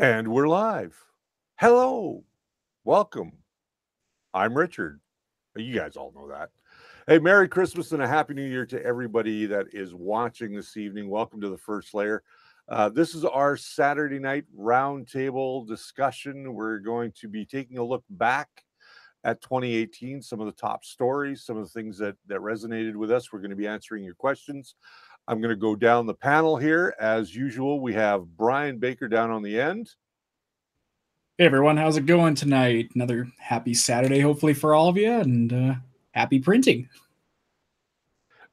And we're live. Hello. Welcome. I'm Richard. You guys all know that. Hey, Merry Christmas and a Happy New Year to everybody that is watching this evening. Welcome to the First Layer. This is our Saturday night roundtable discussion. We're going to be taking a look back at 2018, some of the top stories, some of the things that resonated with us. We're going to be answering your questions. I'm going to go down the panel here. As usual, we have Brian Baker down on the end. Hey everyone, how's it going tonight? Another happy Saturday, hopefully, for all of you, and happy printing.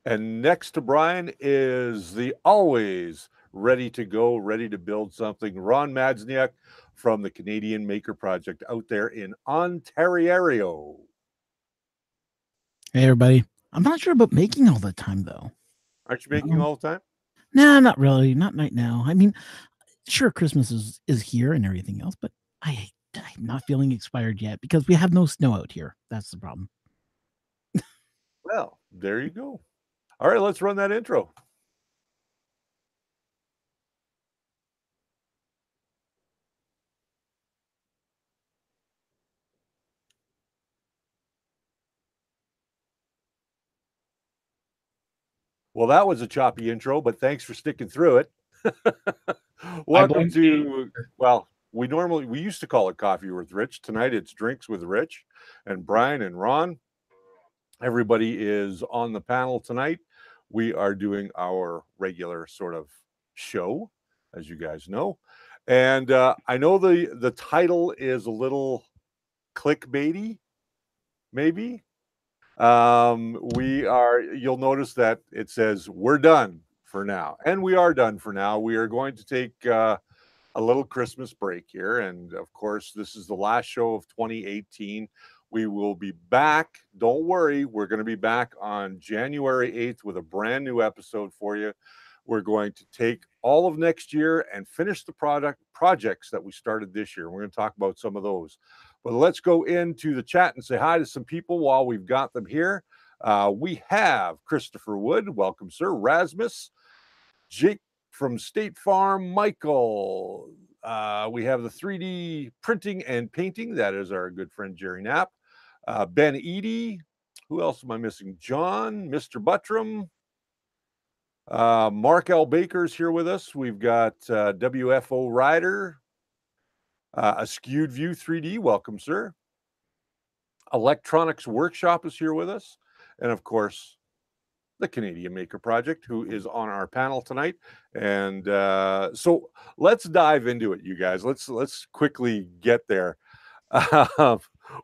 And next to Brian is the always ready to go, ready to build something, Ron Madzniak from the Canadian Maker Project out there in Ontario. Hey everybody. I'm not sure about making all the time though. Aren't you making all the time? Nah, not really. Not right now. I mean, sure, Christmas is here and everything else, but I'm not feeling expired yet because we have no snow out here. That's the problem. Well, there you go. All right, let's run that intro. Well, that was a choppy intro, but thanks for sticking through it. Welcome to, well, we used to call it Coffee with Rich. Tonight it's Drinks with Rich and Brian and Ron. Everybody is on the panel tonight. We are doing our regular sort of show, as you guys know. And I know the title is a little clickbaity, maybe. You'll notice that it says we're done for now. And we are done for now. We are going to take a little Christmas break here. And of course, this is the last show of 2018. We will be back. Don't worry. We're going to be back on January 8th with a brand new episode for you. We're going to take all of next year and finish the projects that we started this year. We're going to talk about some of those. But let's go into the chat and say hi to some people while we've got them here. We have Christopher Wood. Welcome, sir. Rasmus. Jake from State Farm. Michael. We have the 3D printing and painting. That is our good friend Jerry Knapp. Ben Eady. Who else am I missing? John. Mr. Buttram. Mark L. Baker's here with us. We've got WFO Rider. Askewed View 3D, welcome, sir. Electronics Workshop is here with us. And of course, the Canadian Maker Project, who is on our panel tonight. And so let's dive into it, you guys. Let's quickly get there.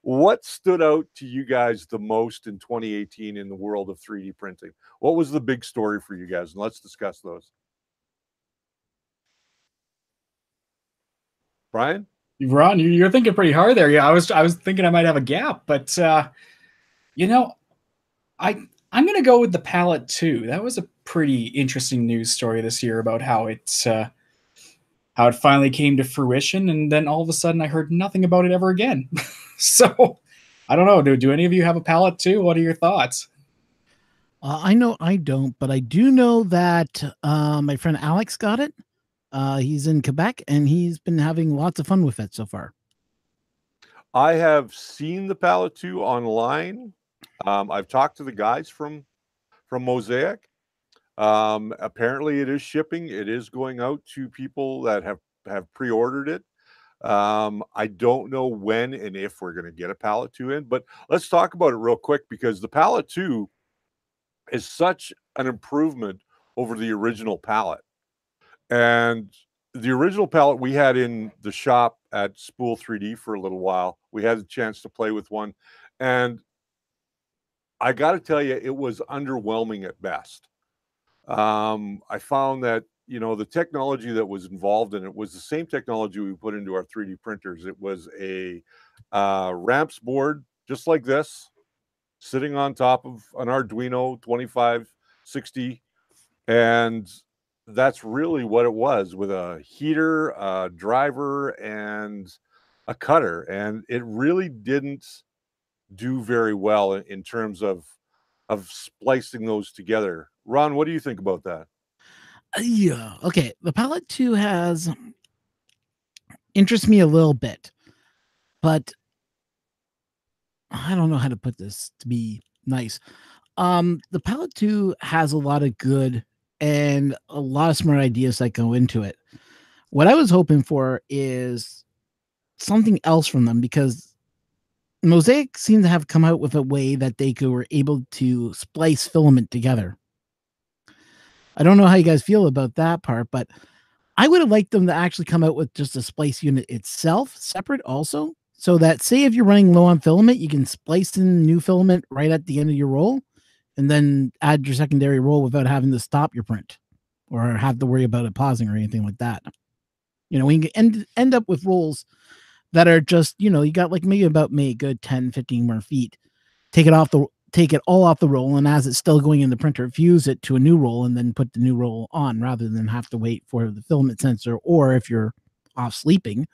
What stood out to you guys the most in 2018 in the world of 3D printing? What was the big story for you guys? And let's discuss those. Brian? Ron, you're thinking pretty hard there. Yeah, I was thinking I might have a gap, but you know, I'm going to go with the palette too. That was a pretty interesting news story this year about how it finally came to fruition, and then all of a sudden I heard nothing about it ever again. So I don't know. Do any of you have a palette too? What are your thoughts? I know I don't, but I do know that my friend Alex got it. He's in Quebec, and he's been having lots of fun with it so far. I have seen the palette too online. I've talked to the guys from Mosaic. Apparently, it is shipping. It is going out to people that have pre-ordered it. I don't know when and if we're going to get a palette 2 in, but let's talk about it real quick because the palette 2 is such an improvement over the original palette. And the original palette we had in the shop at Spool 3D for a little while. We had a chance to play with one. And I got to tell you, it was underwhelming at best. I found that, you know, the technology that was involved in it was the same technology we put into our 3D printers. It was a ramps board, just like this, sitting on top of an Arduino 2560. And that's really what it was, with a heater, a driver, and a cutter. And it really didn't do very well in terms of splicing those together. Ron, what do you think about that? Yeah. Okay. The palette 2 has, interests me a little bit, but I don't know how to put this to be nice. The Palette 2 has a lot of good and a lot of smart ideas that go into it. What I was hoping for is something else from them, because Mosaic seemed to have come out with a way that they were able to splice filament together. I don't know how you guys feel about that part, but I would have liked them to actually come out with just a splice unit itself separate also, so that say if you're running low on filament, you can splice in new filament right at the end of your roll and then add your secondary roll without having to stop your print or have to worry about it pausing or anything like that. You know, we can end up with rolls that are just, you know, you got like maybe about a good 10, 15 more feet. Take it all off the roll, and as it's still going in the printer, fuse it to a new roll and then put the new roll on, rather than have to wait for the filament sensor, or if you're off sleeping,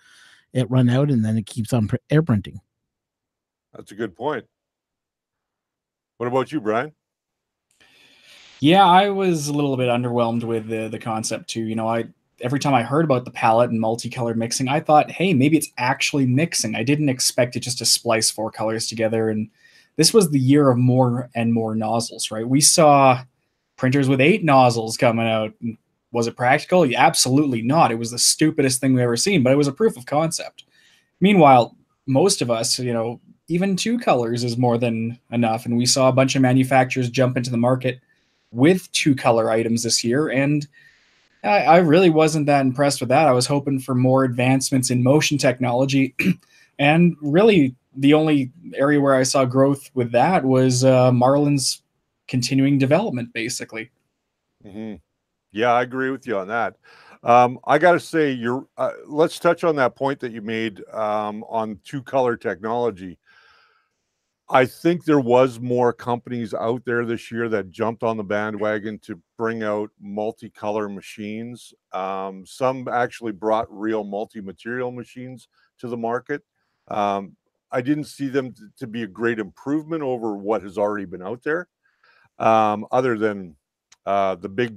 it run out and then it keeps on air printing. That's a good point. What about you, Brian? Yeah, I was a little bit underwhelmed with the concept too. You know, every time I heard about the palette and multicolor mixing, I thought, hey, maybe it's actually mixing. I didn't expect it just to splice 4 colors together. And this was the year of more and more nozzles, right? We saw printers with 8 nozzles coming out. Was it practical? Yeah, absolutely not. It was the stupidest thing we've ever seen, but it was a proof of concept. Meanwhile, most of us, you know, even 2 colors is more than enough. And we saw a bunch of manufacturers jump into the market with 2 color items this year. And I really wasn't that impressed with that. I was hoping for more advancements in motion technology. And really, the only area where I saw growth with that was Marlin's continuing development, basically. Mm-hmm. Yeah, I agree with you on that. I got to say, let's touch on that point that you made on 2-color technology. I think there was more companies out there this year that jumped on the bandwagon to bring out multicolor machines. Some actually brought real multi-material machines to the market. I didn't see them to be a great improvement over what has already been out there, other than the big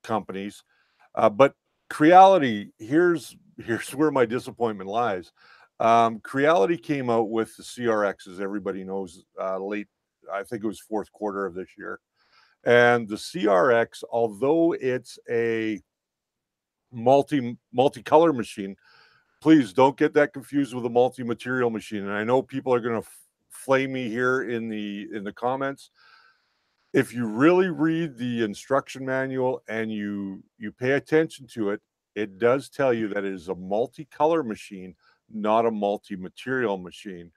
companies. But Creality, here's where my disappointment lies. Creality came out with the CRX, as everybody knows, late, I think it was 4th quarter of this year. And the CRX, although it's a multicolor machine, please don't get that confused with a multi-material machine. And I know people are going to flame me here in the comments. If you really read the instruction manual and you pay attention to it, it does tell you that it is a multicolor machine, not a multi-material machine.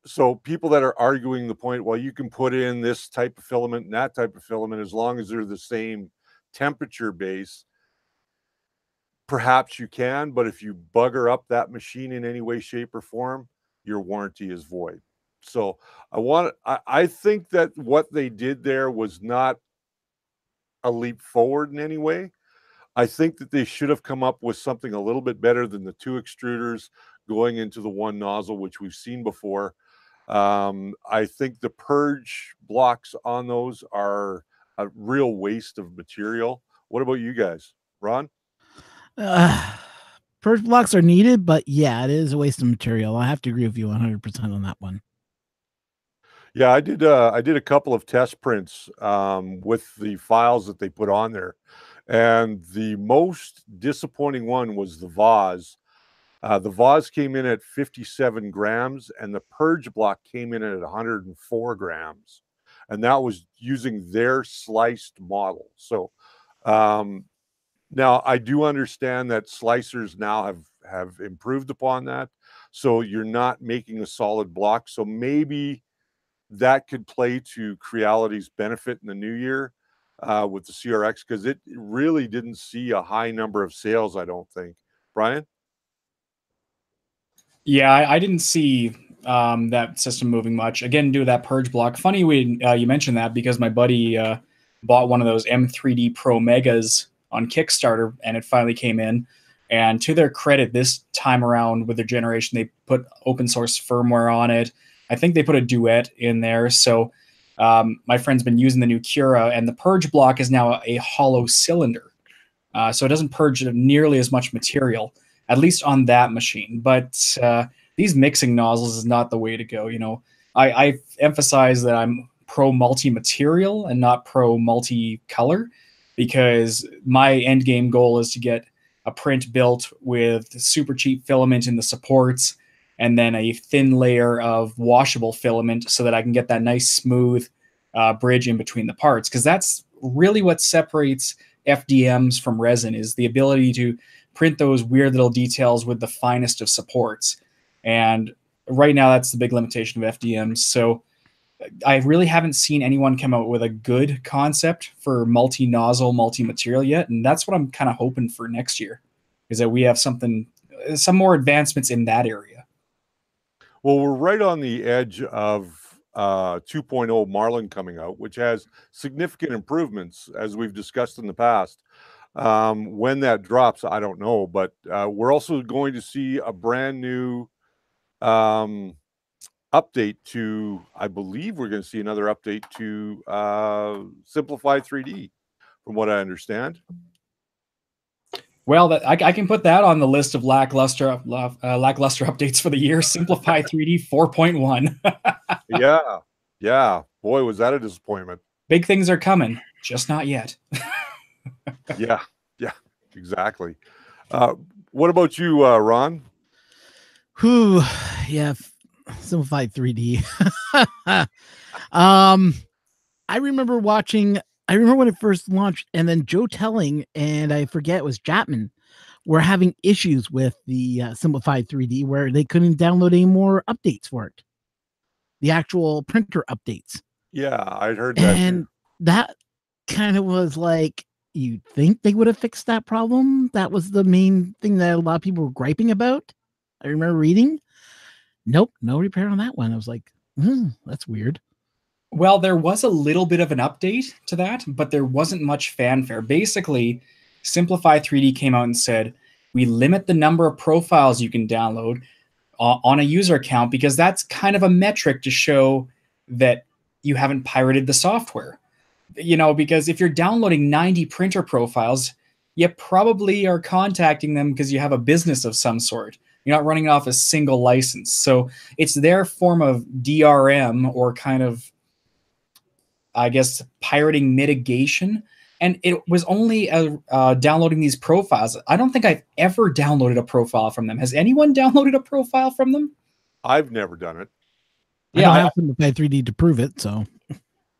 So people that are arguing the point, well, you can put in this type of filament and that type of filament as long as they're the same temperature base, perhaps you can, but if you bugger up that machine in any way, shape, or form, your warranty is void. So I think that what they did there was not a leap forward in any way. I think that they should have come up with something a little bit better than the 2 extruders going into the 1 nozzle, which we've seen before. I think the purge blocks on those are a real waste of material. What about you guys, Ron? Purge blocks are needed, but yeah, it is a waste of material. I have to agree with you 100% on that one. Yeah, I did a couple of test prints with the files that they put on there. And the most disappointing one was the vase. The vase came in at 57 grams and the purge block came in at 104 grams. And that was using their sliced model. So now I do understand that slicers now have improved upon that. So you're not making a solid block. So maybe that could play to Creality's benefit in the new year with the CRX, because it really didn't see a high number of sales, I don't think. Brian? Yeah, I didn't see that system moving much. Again, due to that purge block. Funny you mentioned that, because my buddy bought one of those M3D Pro Megas on Kickstarter, and it finally came in. And to their credit, this time around with their generation, they put open source firmware on it. I think they put a duet in there. So my friend's been using the new Cura, and the purge block is now a hollow cylinder. So it doesn't purge nearly as much material. at least on that machine. But these mixing nozzles is not the way to go. I emphasize that I'm pro multi-material and not pro multi-color, because my end game goal is to get a print built with super cheap filament in the supports and then a thin layer of washable filament so that I can get that nice smooth bridge in between the parts, because that's really what separates FDMs from resin, is the ability to print those weird little details with the finest of supports. And right now that's the big limitation of FDMs. So I really haven't seen anyone come out with a good concept for multi-nozzle, multi-material yet, and that's what I'm kind of hoping for next year, is that we have some more advancements in that area. Well, we're right on the edge of 2.0 Marlin coming out, which has significant improvements, as we've discussed in the past. When that drops, I don't know, but we're also going to see a brand new update to, I believe we're going to see another update to Simplify 3D, from what I understand. Well, I can put that on the list of lackluster updates for the year. Simplify 3D 4.1. Yeah. Boy, was that a disappointment. Big things are coming, just not yet. Yeah, exactly. What about you, Ron? Whew, yeah, Simplified 3D. I remember when it first launched, and then Joe Telling, and I forget, it was Japman, were having issues with the Simplified 3D, where they couldn't download any more updates for it. The actual printer updates. Yeah, I'd heard that. And that kind of was like, you'd think they would have fixed that problem. That was the main thing that a lot of people were griping about. I remember reading. Nope, no repair on that one. I was like, that's weird. Well, there was a little bit of an update to that, but there wasn't much fanfare. Basically, Simplify 3D came out and said, we limit the number of profiles you can download on a user account, because that's kind of a metric to show that you haven't pirated the software. Because if you're downloading 90 printer profiles, you probably are contacting them because you have a business of some sort. You're not running off a single license. So it's their form of DRM, or kind of, I guess, pirating mitigation. And it was only downloading these profiles. I don't think I've ever downloaded a profile from them. Has anyone downloaded a profile from them? I've never done it. Yeah, I don't have Simplified 3D to prove it, so.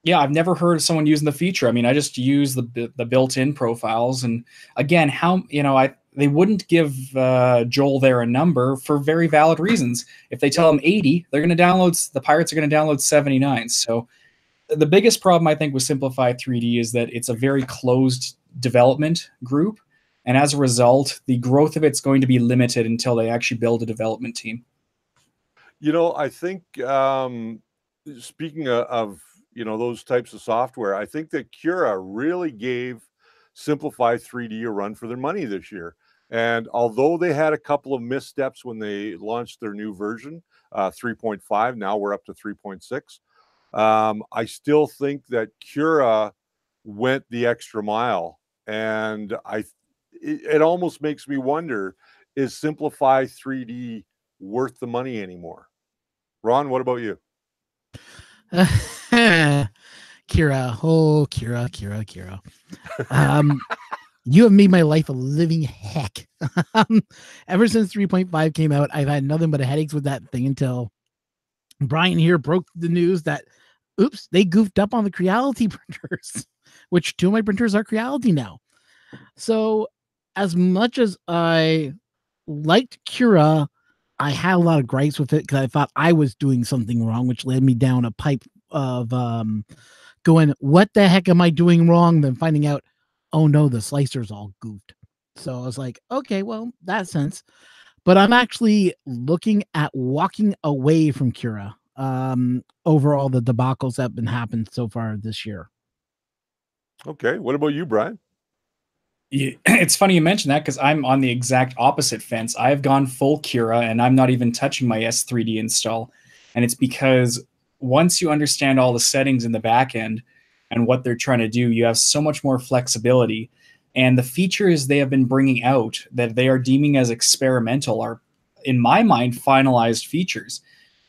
Yeah, I've never heard of someone using the feature. I mean, I just use the built-in profiles, and again, they wouldn't give Joel there a number for very valid reasons. If they tell them 80, the pirates are going to download 79. So the biggest problem, I think, with Simplify 3D is that it's a very closed development group, and as a result, the growth of it's going to be limited until they actually build a development team. I think, speaking of those types of software, I think that Cura really gave Simplify 3D a run for their money this year. And although they had a couple of missteps when they launched their new version, 3.5, now we're up to 3.6, I still think that Cura went the extra mile. And it almost makes me wonder, is Simplify 3D worth the money anymore? Ron, what about you? Kira, you have made my life a living heck. Ever since 3.5 came out, I've had nothing but headaches with that thing until Brian here broke the news that, oops, they goofed up on the Creality printers, which 2 of my printers are Creality now. So as much as I liked Cura, I had a lot of gripes with it because I thought I was doing something wrong, which led me down a pipe of going, what the heck am I doing wrong? Then finding out, oh no, the slicer's all goofed. So I was like, okay, well, that sense. But I'm actually looking at walking away from Cura over all the debacles that have been happened so far this year. Okay. What about you, Brian? It's funny you mention that, because I'm on the exact opposite fence. I've gone full Cura, and I'm not even touching my S3D install. And it's because once you understand all the settings in the back end and what they're trying to do, you have so much more flexibility. And the features they have been bringing out that they are deeming as experimental are, in my mind, finalized features.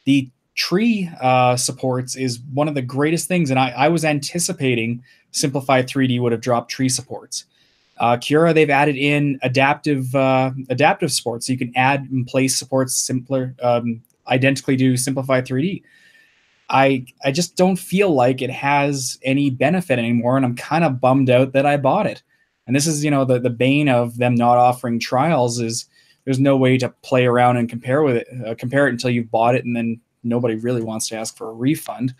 The tree supports is one of the greatest things, and I was anticipating Simplified 3D would have dropped tree supports. Cura, they've added in adaptive supports, so you can add and place supports simpler, identically to Simplified 3D. I just don't feel like it has any benefit anymore, and I'm kind of bummed out that I bought it. And this is, the bane of them not offering trials is there's no way to play around and compare it until you've bought it, and then nobody really wants to ask for a refund.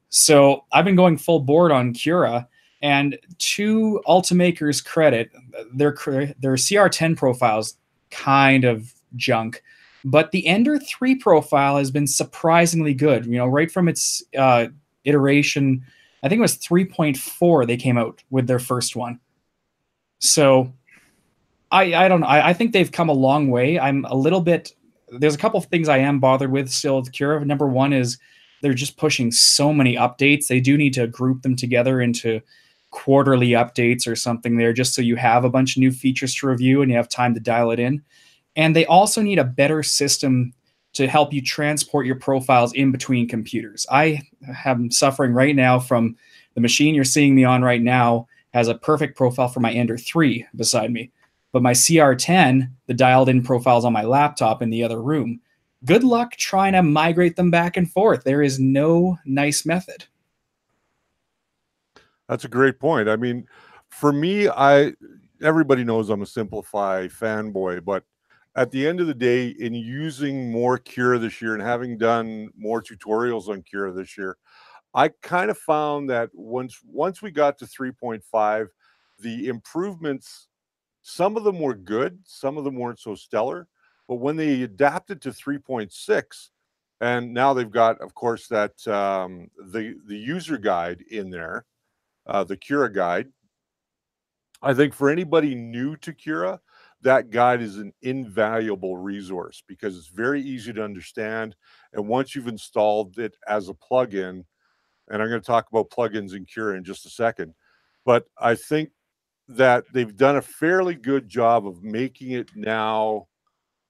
So I've been going full board on Cura, and to Ultimaker's credit, their CR10 profiles kind of junk, but the Ender 3 profile has been surprisingly good. Right from its iteration, I think it was 3.4 they came out with their first one. So I don't know. I think they've come a long way. I'm a little bit. There's a couple of things I am bothered with still with Cura. Number one is they're just pushing so many updates. They do need to group them together into quarterly updates or something there, just so you have a bunch of new features to review and you have time to dial it in. And they also need a better system to help you transport your profiles in between computers. I am suffering right now from the machine you're seeing me on right now has a perfect profile for my Ender 3 beside me. But my CR10, the dialed in profiles on my laptop in the other room. Good luck trying to migrate them back and forth. There is no nice method. That's a great point. I mean, for me, everybody knows I'm a Simplify fanboy, but at the end of the day, in using more Cura this year and having done more tutorials on Cura this year, I kind of found that once we got to 3.5, the improvements, some of them were good, some of them weren't so stellar, but when they adapted to 3.6, and now they've got, of course, that the user guide in there, the Cura guide. I think for anybody new to Cura, that guide is an invaluable resource because it's very easy to understand. And once you've installed it as a plugin, and I'm going to talk about plugins in Cura in just a second, but I think that they've done a fairly good job of making it now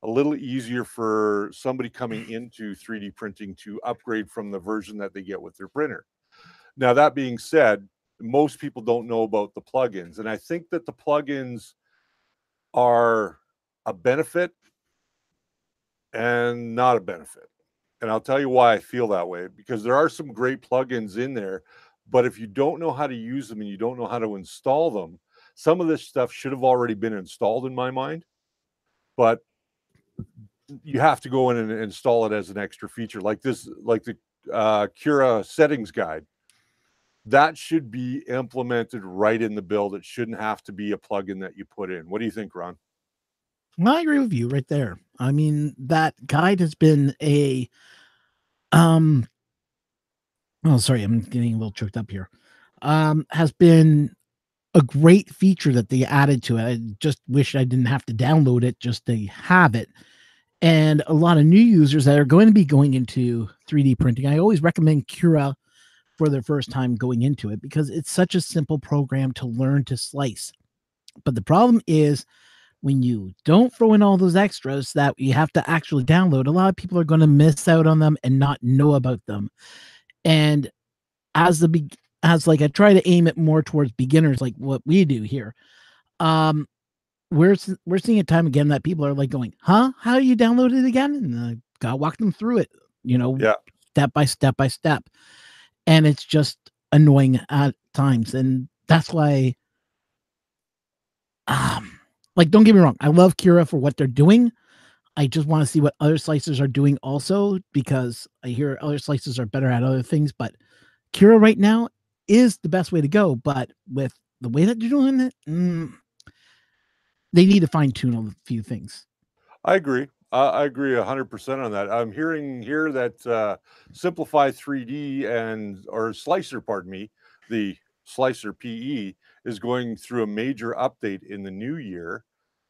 a little easier for somebody coming into 3D printing to upgrade from the version that they get with their printer. Now, that being said, most people don't know about the plugins, and I think that the plugins are a benefit and not a benefit. And I'll tell you why I feel that way, because there are some great plugins in there, but if you don't know how to use them and you don't know how to install them, some of this stuff should have already been installed in my mind, but you have to go in and install it as an extra feature like this, like the Cura settings guide. That should be implemented right in the build. It shouldn't have to be a plugin that you put in. What do you think, Ron? Well, I agree with you right there. I mean, that guide has been a oh, sorry, I'm getting a little choked up here. Has been a great feature that they added to it. I just wish I didn't have to download it just to have it. And a lot of new users that are going to be going into 3D printing, I always recommend Cura for their first time going into it because it's such a simple program to learn to slice. But the problem is when you don't throw in all those extras that you have to actually download, a lot of people are going to miss out on them and not know about them. And as I try to aim it more towards beginners, like what we do here, we're seeing it time again that people are like going, "Huh? How do you download it again?" And I gotta walk them through it, Yeah. step by step by step. And it's just annoying at times. And that's why, don't get me wrong. I love Cura for what they're doing. I just want to see what other slicers are doing also, because I hear other slicers are better at other things, but Cura right now is the best way to go. But with the way that they're doing it, they need to fine tune a few things. I agree. I agree 100% on that. I'm hearing here that Simplify 3D or Slicer, pardon me, the Slicer PE is going through a major update in the new year.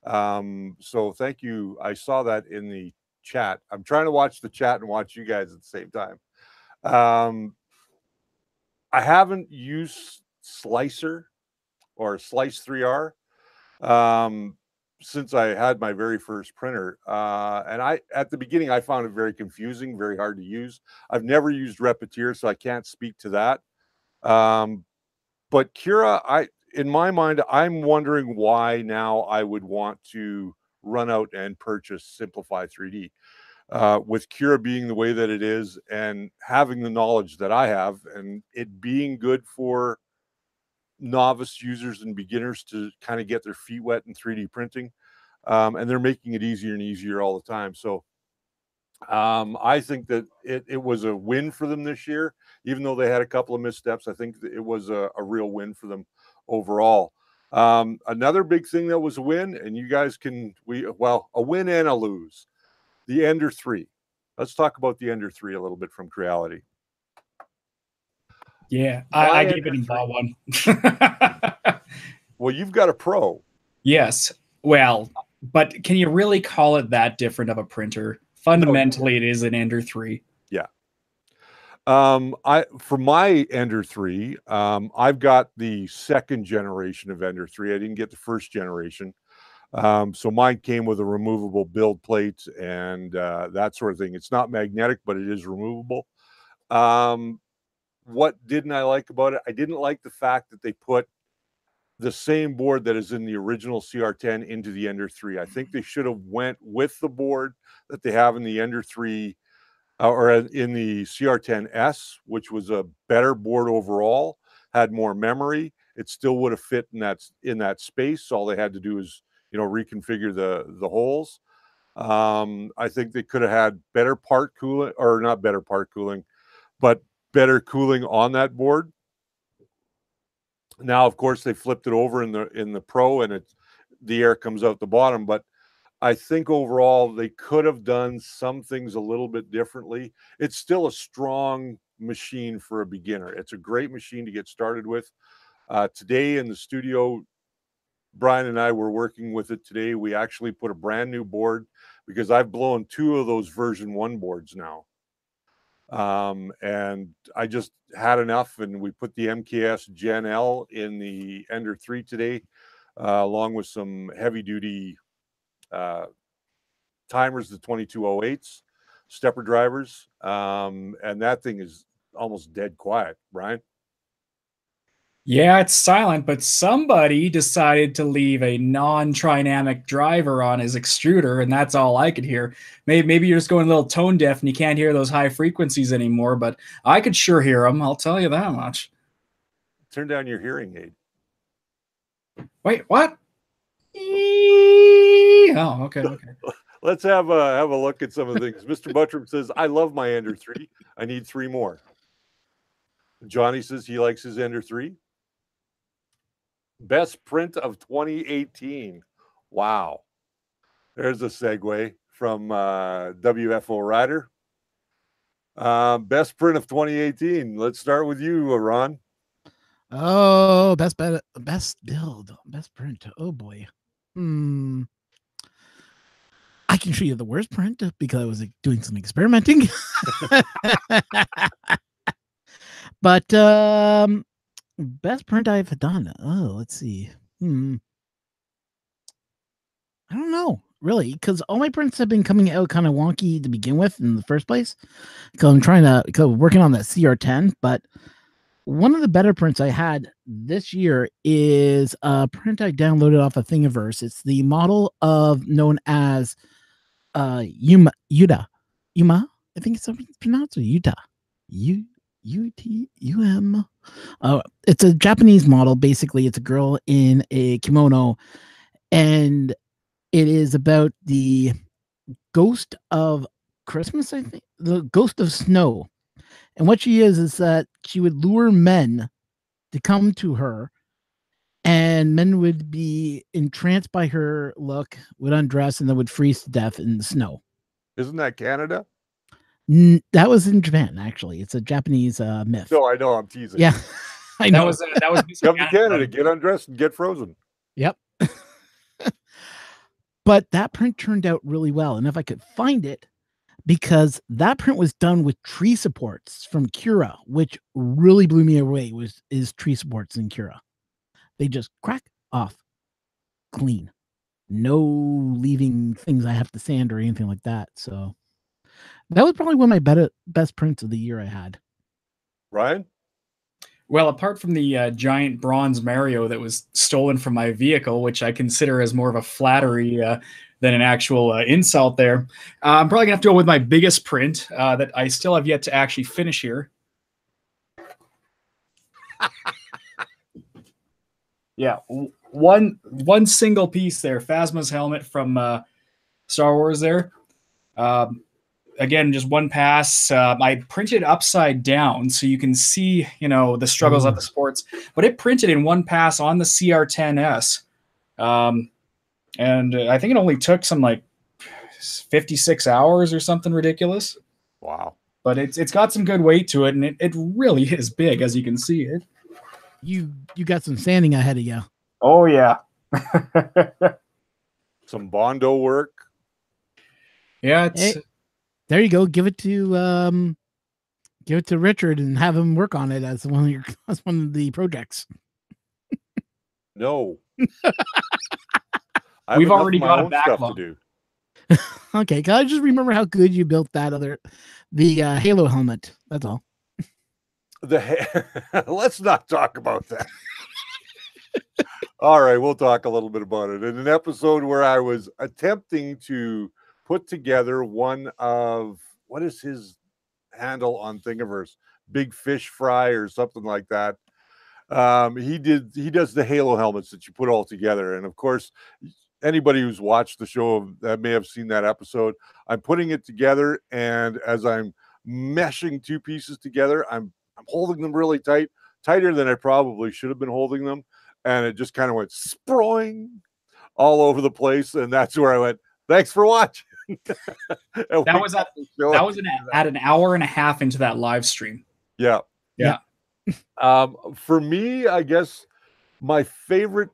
So thank you. I saw that in the chat. I'm trying to watch the chat and watch you guys at the same time. I haven't used Slicer or Slice 3R, since I had my very first printer. And at the beginning, I found it very confusing, very hard to use. I've never used Repetier, so I can't speak to that. But Cura, in my mind, I'm wondering why now I would want to run out and purchase Simplify 3D. With Cura being the way that it is and having the knowledge that I have and it being good for novice users and beginners to kind of get their feet wet in 3D printing. And they're making it easier and easier all the time. So I think that it was a win for them this year, even though they had a couple of missteps. I think it was a real win for them overall. Another big thing that was a win, and you guys a win and a lose. The Ender 3. Let's talk about the Ender 3 a little bit from Creality. Yeah, I gave it a ball one. Well, you've got a Pro. Yes. Well, but can you really call it that different of a printer? Fundamentally, it is an Ender 3. Yeah. For my Ender 3, I've got the second generation of Ender 3. I didn't get the first generation. So mine came with a removable build plate and that sort of thing. It's not magnetic, but it is removable. What didn't I like about it? I didn't like the fact that they put the same board that is in the original CR10 into the Ender 3. I think they should have went with the board that they have in the Ender 3 or in the CR10S, which was a better board overall, had more memory. It still would have fit in that space. All they had to do is, reconfigure the holes. I think they could have had better part cooling, or not better part cooling, but better cooling on that board. Now, of course, they flipped it over in the Pro, and the air comes out the bottom. But I think overall they could have done some things a little bit differently. It's still a strong machine for a beginner. It's a great machine to get started with. Today in the studio, Brian and I were working with it today. We actually put a brand new board because I've blown 2 of those version 1 boards now. And I just had enough, and we put the MKS Gen L in the Ender 3 today, along with some heavy duty timers, the 2208s, stepper drivers. And that thing is almost dead quiet, Brian. Yeah, it's silent, but somebody decided to leave a non-trinamic driver on his extruder, and that's all I could hear. Maybe you're just going a little tone deaf and you can't hear those high frequencies anymore, but I could sure hear them, I'll tell you that much. Turn down your hearing aid. Wait, what? Oh, okay. Let's have a look at some of the things. Mr. Buttram says, I love my Ender 3. I need 3 more. Johnny says he likes his Ender 3. Best print of 2018. Wow. There's a segue from WFO Rider. Best print of 2018. Let's start with you, Ron. Oh, best build, best print. Oh boy. I can show you the worst print because I was doing some experimenting. But best print I've done. Oh, let's see. I don't know, really, because all my prints have been coming out kind of wonky to begin with in the first place. Because I'm working on that CR10. But one of the better prints I had this year is a print I downloaded off of Thingiverse. It's the model known as Yuma. I think it's pronounced Utah. UTUM. It's a Japanese model. Basically, it's a girl in a kimono, and it is about the ghost of Christmas, I think, the ghost of snow. And what she is that she would lure men to come to her, and men would be entranced by her look, would undress, and then would freeze to death in the snow. Isn't that Canada? That was in Japan, actually. It's a Japanese myth. No, I know. I'm teasing. Yeah, I know. That was Come to Canada, get undressed and get frozen. Yep. But that print turned out really well. And if I could find it, because that print was done with tree supports from Cura, which really blew me away, is tree supports in Cura. They just crack off. clean. No leaving things I have to sand or anything like that. So that was probably one of my best prints of the year I had. Ryan? Well, apart from the giant bronze Mario that was stolen from my vehicle, which I consider as more of a flattery than an actual insult there, I'm probably going to have to go with my biggest print that I still have yet to actually finish here. Yeah, one single piece there. Phasma's helmet from Star Wars there. Again, just one pass. I printed upside down so you can see, the struggles of the sports. But it printed in one pass on the CR10S. And I think it only took some 56 hours or something ridiculous. Wow. But it's got some good weight to it, and it really is big, as you can see it. You got some sanding ahead of you. Oh, yeah. Some Bondo work. Yeah, it's... Hey, there you go. Give it to Richard and have him work on it as one of the projects. No. We've already got a backlog stuff to do. Okay, can I just remember how good you built the Halo helmet? That's all. Let's not talk about that. All right, we'll talk a little bit about it. In an episode where I was attempting to put together one of, what is his handle on Thingiverse? Big Fish Fry or something like that. He does the Halo helmets that you put all together. And of course, anybody who's watched the show that may have seen that episode, I'm putting it together, and as I'm meshing two pieces together, I'm holding them really tight, tighter than I probably should have been holding them. And it just kind of went sproing all over the place. And that's where I went, thanks for watching. That was at an hour and a half into that live stream. Yeah. Yeah. For me, I guess my favorite,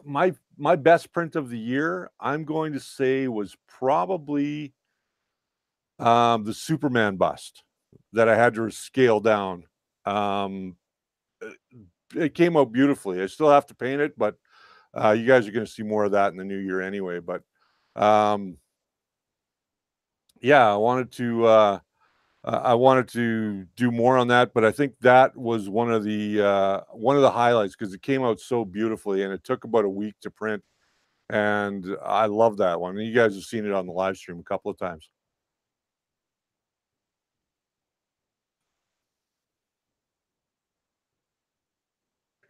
my best print of the year, I'm going to say, was probably the Superman bust that I had to scale down. It came out beautifully. I still have to paint it, but you guys are going to see more of that in the new year anyway. But yeah, I wanted to do more on that, but I think that was one of the highlights because it came out so beautifully, and it took about a week to print, and I love that one. And you guys have seen it on the live stream a couple of times.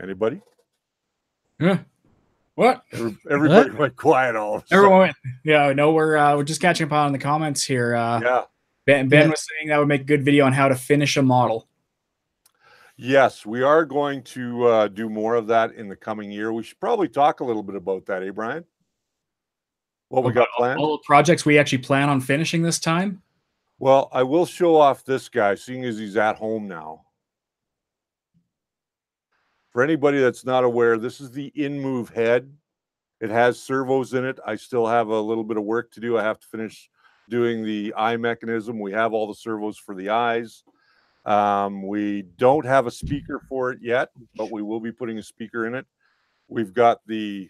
Anybody? Yeah. What? Everybody went quiet all of a sudden. Everyone, yeah, no, we're just catching up on the comments here. Yeah. Ben was saying that would make a good video on how to finish a model. Yes, we are going to do more of that in the coming year. We should probably talk a little bit about that, eh, Brian? What we got planned? All the projects we actually plan on finishing this time? Well, I will show off this guy, seeing as he's at home now. For anybody that's not aware, this is the in-move head. It has servos in it. I still have a little bit of work to do. I have to finish doing the eye mechanism. We have all the servos for the eyes. We don't have a speaker for it yet, but we will be putting a speaker in it. We've got the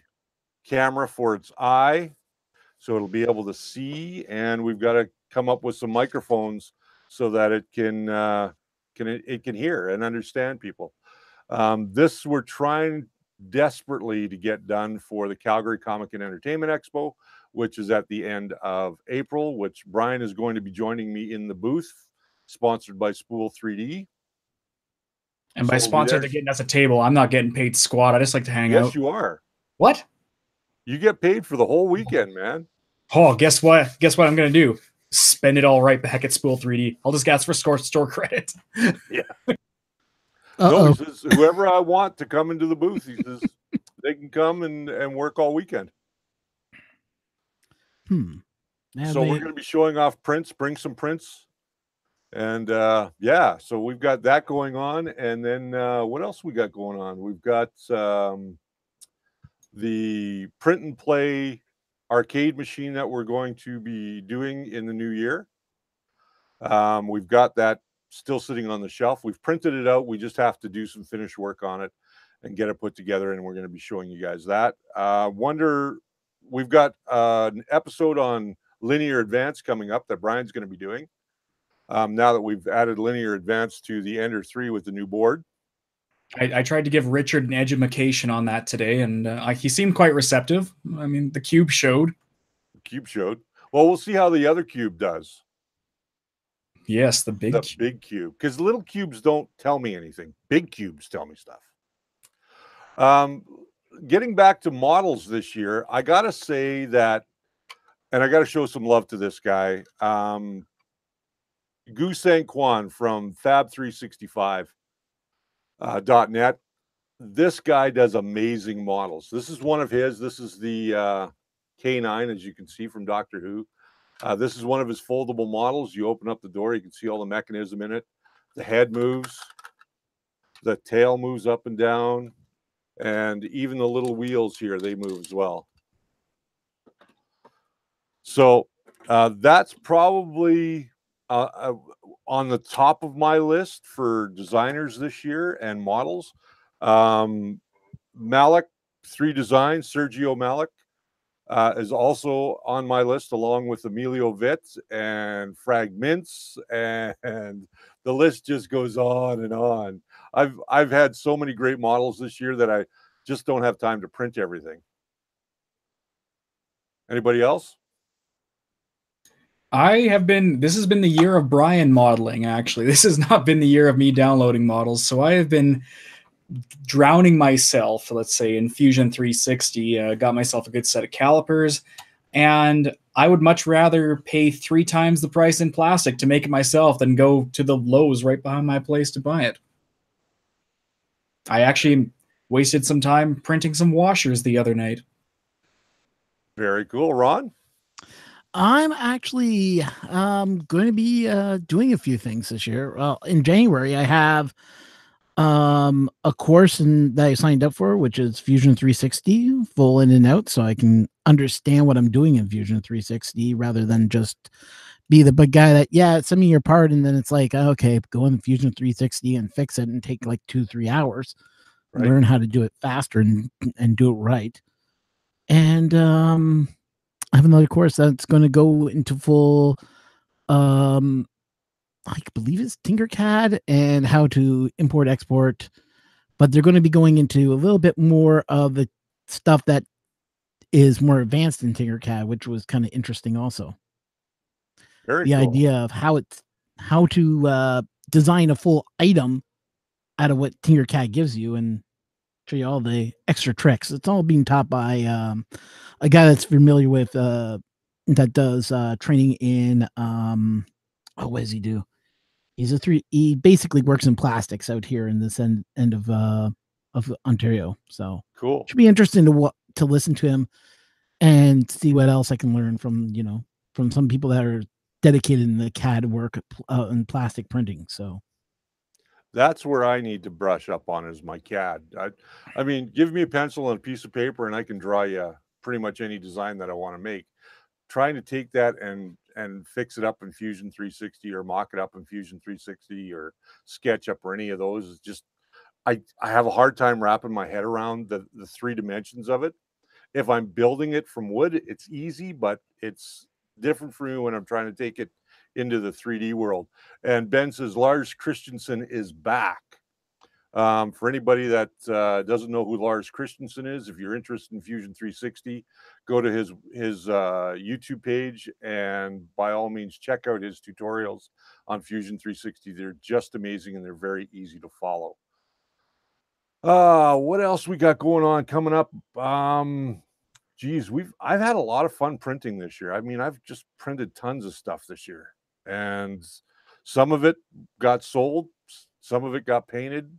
camera for its eye, so it'll be able to see, and we've got to come up with some microphones so that it can hear and understand people. This we're trying desperately to get done for the Calgary Comic and Entertainment Expo, which is at the end of April, which Brian is going to be joining me in the booth, sponsored by Spool 3D. And by sponsored, they're getting us a table. I'm not getting paid squat. I just like to hang out. Yes, you are. What? You get paid for the whole weekend, man. Oh, guess what? Guess what I'm going to do? Spend it all right back at Spool 3D. I'll just ask for store credit. Yeah. No, he says, whoever I want to come into the booth, he says they can come and work all weekend. So we're going to be showing off prints, bring some prints. And yeah, so we've got that going on. And then what else we got going on? We've got the print and play arcade machine that we're going to be doing in the new year. We've got that still sitting on the shelf. We've printed it out. We just have to do some finish work on it. and get it put together, and we're going to be showing you guys that. We've got an episode on linear advance coming up that Brian's going to be doing. Now that we've added linear advance to the Ender 3 with the new board. I tried to give Richard an education on that today, and he seemed quite receptive. I mean, the cube showed. The cube showed. Well, we'll see how the other cube does. Yes, the big cube. Because little cubes don't tell me anything. Big cubes tell me stuff. Getting back to models this year, I got to say that, and I got to show some love to this guy. Gu Sang Kwan from Fab365.net. This guy does amazing models. This is one of his. This is the K9, as you can see from Doctor Who. This is one of his foldable models. You open up the door, you can see all the mechanism in it. The head moves, the tail moves up and down, and even the little wheels here, they move as well. So that's probably on the top of my list for designers this year and models. Malik 3 Design, Sergio Malik, is also on my list, along with Emilio Witt and Fragments, and the list just goes on and on. I've had so many great models this year that I just don't have time to print everything. Anybody else? This has been the year of Brian modeling, actually. This has not been the year of me downloading models. So I have been drowning myself, let's say, in Fusion 360. Got myself a good set of calipers, and I would much rather pay 3 times the price in plastic to make it myself than go to the Lowe's right behind my place to buy it. I actually wasted some time printing some washers the other night. Very cool. Ron? I'm actually going to be doing a few things this year. Well, in January, I have a course that I signed up for, which is Fusion 360, full in and out, so I can understand what I'm doing in Fusion 360 rather than just be the big guy that, send me your part, and then it's like, okay, go in Fusion 360 and fix it and take like 2-3 hours. Right. Learn how to do it faster and do it right. And I have another course that's going to go into full, I believe it's Tinkercad and how to import, export, but they're going to be going into a little bit more of the stuff that is more advanced in Tinkercad, which was kind of interesting also. Very cool. Idea of how to design a full item out of what Tinkercad gives you and show you all the extra tricks. It's all being taught by a guy that's familiar with that does training in what does he do? He basically works in plastics out here in this end of Ontario. So cool. Should be interesting to listen to him and see what else I can learn from some people that are dedicated in the CAD work and plastic printing. So that's where I need to brush up on is my CAD. I mean, give me a pencil and a piece of paper and I can draw you pretty much any design that I want to make. Trying to take that and fix it up in Fusion 360 or mock it up in Fusion 360 or SketchUp or any of those is just, I have a hard time wrapping my head around the 3 dimensions of it. If I'm building it from wood, it's easy, but it's different for me when I'm trying to take it into the 3D world. And Ben says Lars Christensen is back. For anybody that doesn't know who Lars Christensen is, if you're interested in Fusion 360, go to his YouTube page and by all means check out his tutorials on Fusion 360. They're just amazing and they're very easy to follow. What else we got going on coming up? Geez, I've had a lot of fun printing this year. I mean, I've just printed tons of stuff this year, and some of it got sold, some of it got painted.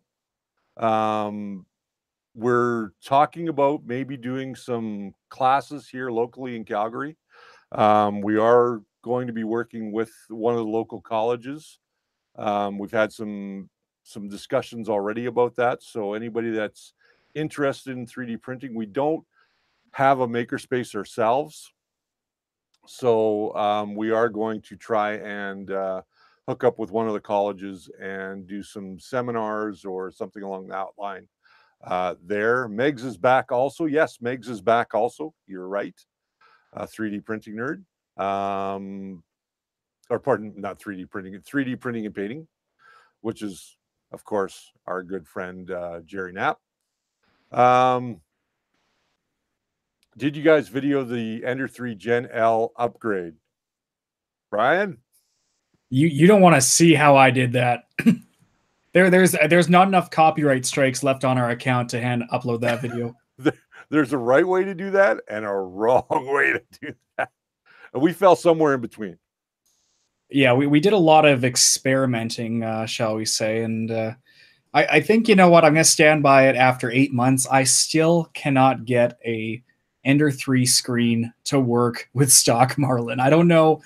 We're talking about maybe doing some classes here locally in Calgary. We are going to be working with one of the local colleges. We've had some discussions already about that. So anybody that's interested in 3D printing, we don't have a makerspace ourselves. So we are going to try and hook up with one of the colleges and do some seminars or something along that line there. Megs is back also. Yes, Megs is back also. You're right. 3D printing nerd. Or pardon, not 3D printing, 3D printing and painting, which is, of course, our good friend Jerry Knapp. Did you guys video the Ender 3 Gen L upgrade? Brian? You don't want to see how I did that. There's not enough copyright strikes left on our account to upload that video. There's a right way to do that and a wrong way to do that. And we fell somewhere in between. Yeah, we did a lot of experimenting, shall we say, and I think, you know what, I'm going to stand by it. After 8 months, I still cannot get a Ender 3 screen to work with stock Marlin. I don't know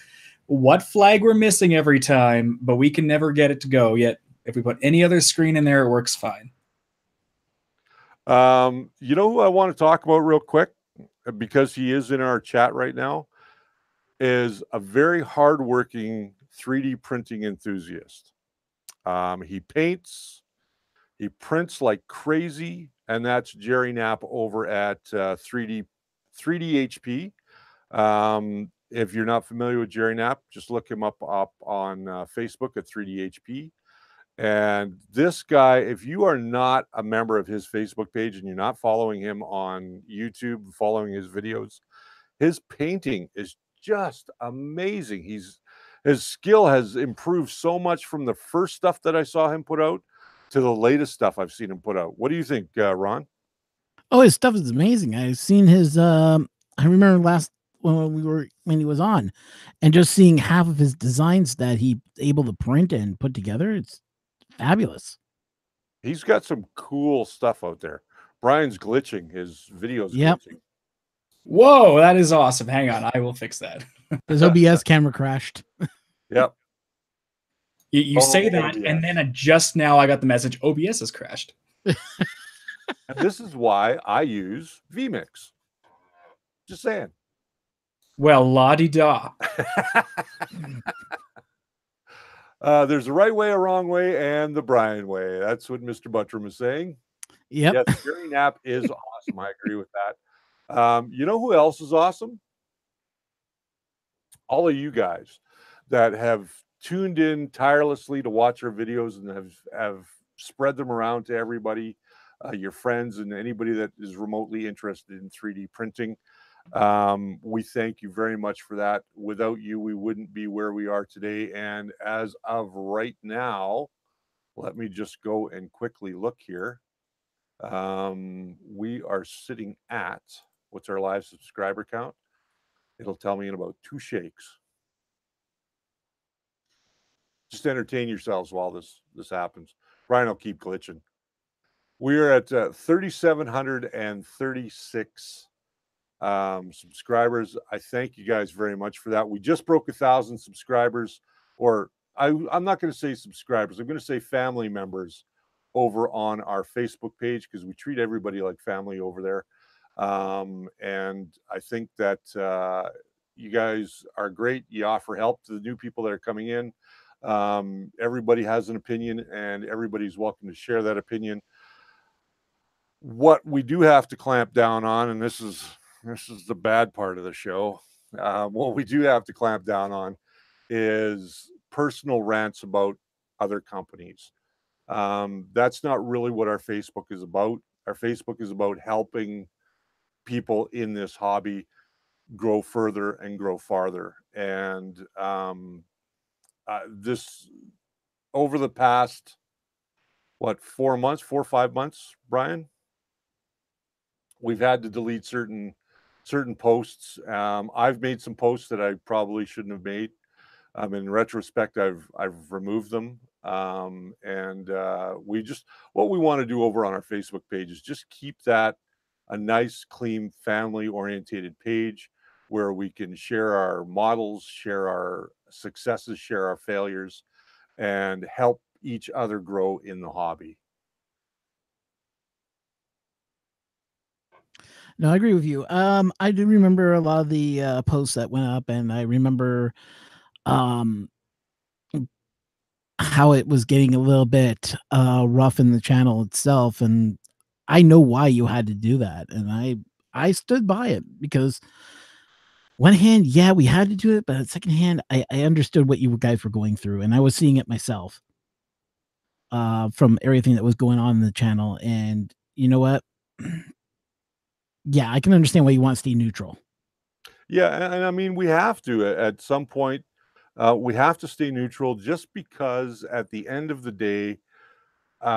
what flag we're missing every time, but we can never get it to go. Yet if we put any other screen in there, it works fine. You know who I want to talk about real quick, because he is in our chat right now, is a very hardworking 3D printing enthusiast. He paints, he prints like crazy, and that's Jerry Knapp over at 3D HP. If you're not familiar with Jerry Knapp, just look him up on Facebook at 3D HP. And this guy, if you are not a member of his Facebook page and you're not following him on YouTube, following his videos, his painting is just amazing. His skill has improved so much from the first stuff that I saw him put out to the latest stuff I've seen him put out. What do you think, Ron? Oh, his stuff is amazing. I've seen his I remember when he was on, and just seeing half of his designs that he able to print and put together, it's fabulous. He's got some cool stuff out there. Brian's glitching. His videos glitching. Whoa, that is awesome. Hang on, I will fix that. His OBS camera crashed. Yep. You say that, OBS. and then just now I got the message, OBS has crashed. And this is why I use vMix. Just saying. Well, la-di-da. There's a right way, a wrong way, and the Brian way. That's what Mr. Buttram is saying. Yep. Yes, Jerry Knapp is awesome. I agree with that. You know who else is awesome? All of you guys that have tuned in tirelessly to watch our videos and have spread them around to everybody, your friends and anybody that is remotely interested in 3D printing. We thank you very much for that. Without you, we wouldn't be where we are today. And as of right now, let me just go and quickly look here. We are sitting at, what's our live subscriber count? It'll tell me in about 2 shakes. Just entertain yourselves while this happens. Brian will keep glitching. We are at 3,736 subscribers. I thank you guys very much for that. We just broke 1,000 subscribers, or I'm not going to say subscribers. I'm going to say family members over on our Facebook page, because we treat everybody like family over there. And I think that you guys are great. You offer help to the new people that are coming in. Everybody has an opinion, and everybody's welcome to share that opinion. What we do have to clamp down on, and this is the bad part of the show, what we do have to clamp down on is personal rants about other companies. That's not really what our Facebook is about. Our Facebook is about helping people in this hobby grow further and grow farther. And this, over the past, 4 or 5 months, Brian, we've had to delete certain posts. I've made some posts that I probably shouldn't have made. In retrospect, I've removed them. And what we want to do over on our Facebook page is just keep that a nice, clean, family-orientated page where we can share our models, share our successes, share our failures, and help each other grow in the hobby. No, I agree with you. I do remember a lot of the posts that went up, and I remember how it was getting a little bit rough in the channel itself, and I know why you had to do that, and I stood by it because one hand, yeah, we had to do it, but on second hand, I understood what you guys were going through, and I was seeing it myself from everything that was going on in the channel. And you know what? Yeah, I can understand why you want to stay neutral. Yeah, and I mean, we have to at some point. We have to stay neutral just because at the end of the day,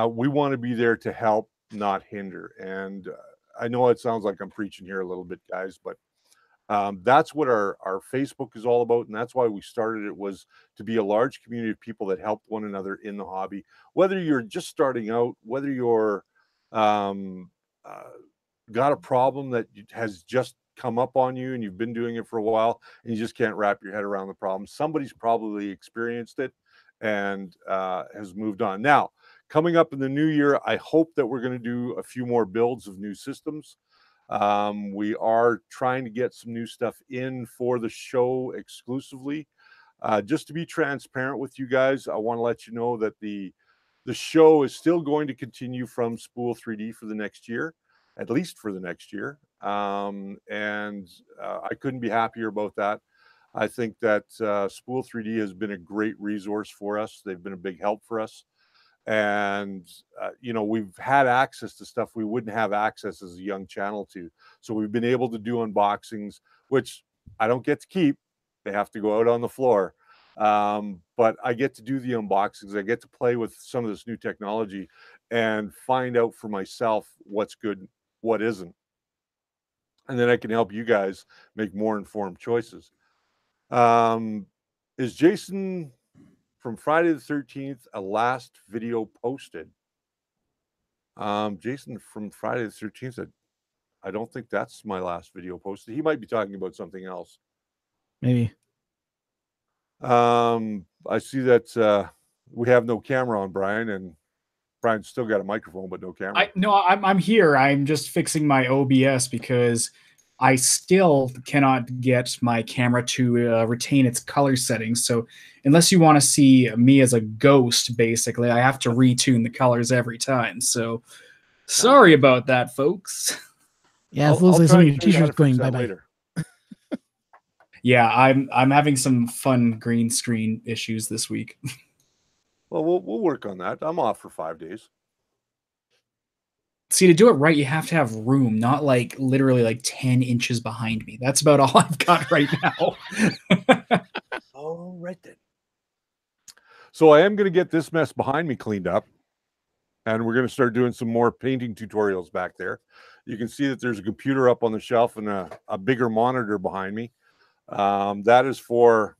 we want to be there to help, not hinder. And I know it sounds like I'm preaching here a little bit, guys, but that's what our Facebook is all about, and that's why we started it, was to be a large community of people that help one another in the hobby. Whether you're just starting out, whether you're um, uh, got a problem that has just come up on you and you've been doing it for a while and you just can't wrap your head around the problem. Somebody's probably experienced it and has moved on. Now, coming up in the new year, I hope that we're going to do a few more builds of new systems. We are trying to get some new stuff in for the show exclusively. Just to be transparent with you guys, I want to let you know that the show is still going to continue from Spool 3D for the next year, at least for the next year. And I couldn't be happier about that. I think that Spool 3D has been a great resource for us. They've been a big help for us. And you know, we've had access to stuff we wouldn't have access as a young channel to. So we've been able to do unboxings, which I don't get to keep. They have to go out on the floor. But I get to do the unboxings. I get to play with some of this new technology and find out for myself what's good, what isn't. And then I can help you guys make more informed choices. Is Jason from Friday the 13th a last video posted? Jason from Friday the 13th, I don't think that's my last video posted. He might be talking about something else. Maybe. I see that we have no camera on Brian, and Brian's still got a microphone but no camera. I'm here. I'm just fixing my OBS because I still cannot get my camera to retain its color settings. So unless you want to see me as a ghost, basically, I have to retune the colors every time. So sorry about that, folks. Yeah, it looks like some of your t-shirts going bye-bye. Later. Yeah, I'm having some fun green screen issues this week. Well, we'll work on that. I'm off for 5 days. See, to do it right, you have to have room, not like literally like 10 inches behind me. That's about all I've got right now. All right then. So I am going to get this mess behind me cleaned up, and we're going to start doing some more painting tutorials back there. You can see that there's a computer up on the shelf and a bigger monitor behind me. That is for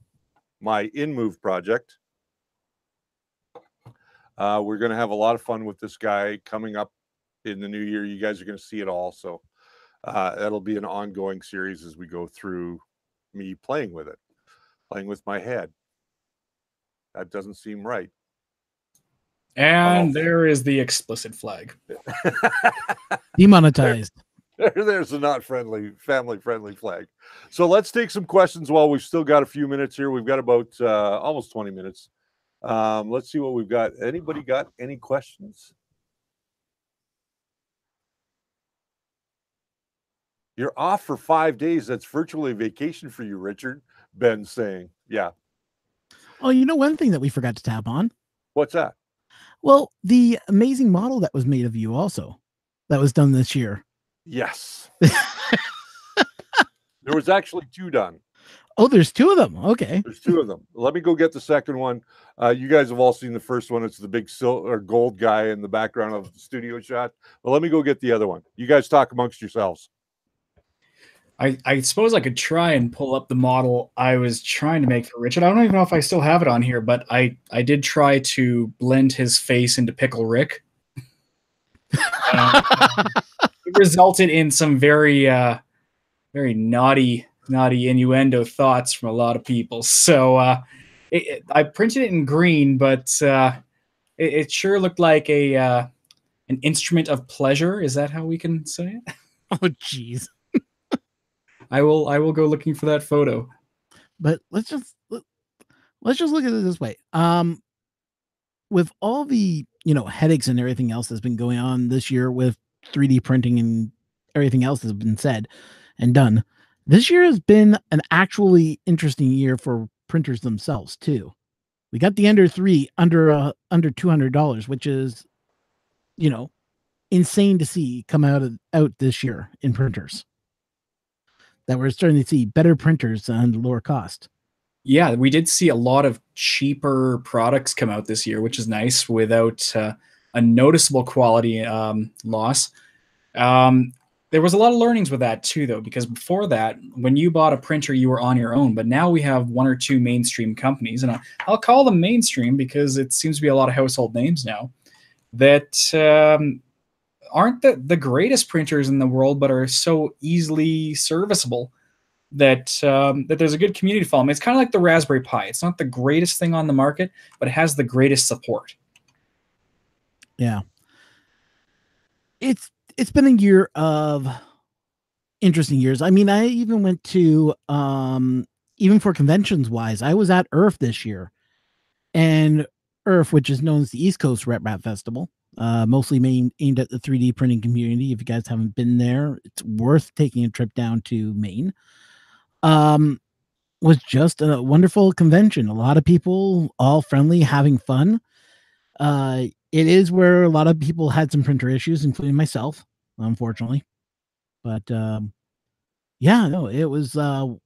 my InMove project. We're going to have a lot of fun with this guy coming up in the new year. You guys are going to see it all. So that'll be an ongoing series as we go through me playing with it, playing with my head. That doesn't seem right. And there is the explicit flag. Demonetized. There's a not friendly, family friendly flag. So let's take some questions while we've still got a few minutes here. We've got about almost 20 minutes. Let's see what we've got. Anybody got any questions? You're off for 5 days. That's virtually a vacation for you, Richard. Ben's saying, yeah. Oh, you know one thing that we forgot to tap on? What's that? Well, the amazing model that was made of you also, that was done this year. Yes. There was actually 2 done. Oh, there's 2 of them. Okay. There's 2 of them. Let me go get the second one. You guys have all seen the first one. It's the big silver or gold guy in the background of the studio shot. But let me go get the other one. You guys talk amongst yourselves. I suppose I could try and pull up the model I was trying to make for Richard. I don't even know if I still have it on here, but I did try to blend his face into Pickle Rick. It resulted in some very very naughty innuendo thoughts from a lot of people. So I printed it in green, but it sure looked like an instrument of pleasure. Is that how we can say it? Oh, jeez. I will go looking for that photo. But let's just look at it this way. With all the headaches and everything else that's been going on this year with 3D printing and everything else has been said and done. This year has been an actually interesting year for printers themselves too. We got the Ender 3 under $200, which is, you know, insane to see come out this year in printers. That we're starting to see better printers and lower cost. Yeah, we did see a lot of cheaper products come out this year, which is nice without a noticeable quality loss. There was a lot of learnings with that too, though, because before that, when you bought a printer, you were on your own. But now we have one or two mainstream companies, and I'll call them mainstream because it seems to be a lot of household names now that aren't the greatest printers in the world, but are so easily serviceable that that there's a good community following. It's kind of like the Raspberry Pi. It's not the greatest thing on the market, but it has the greatest support. Yeah. It's been a year of interesting years. I mean, I even went to even for conventions wise, I was at EARF this year. And EARF, which is known as the East Coast RepRap Festival, mostly aimed at the 3D printing community. If you guys haven't been there, it's worth taking a trip down to Maine. Was just a wonderful convention. A lot of people, all friendly, having fun. It is where a lot of people had some printer issues, including myself, unfortunately. But yeah, no, it was one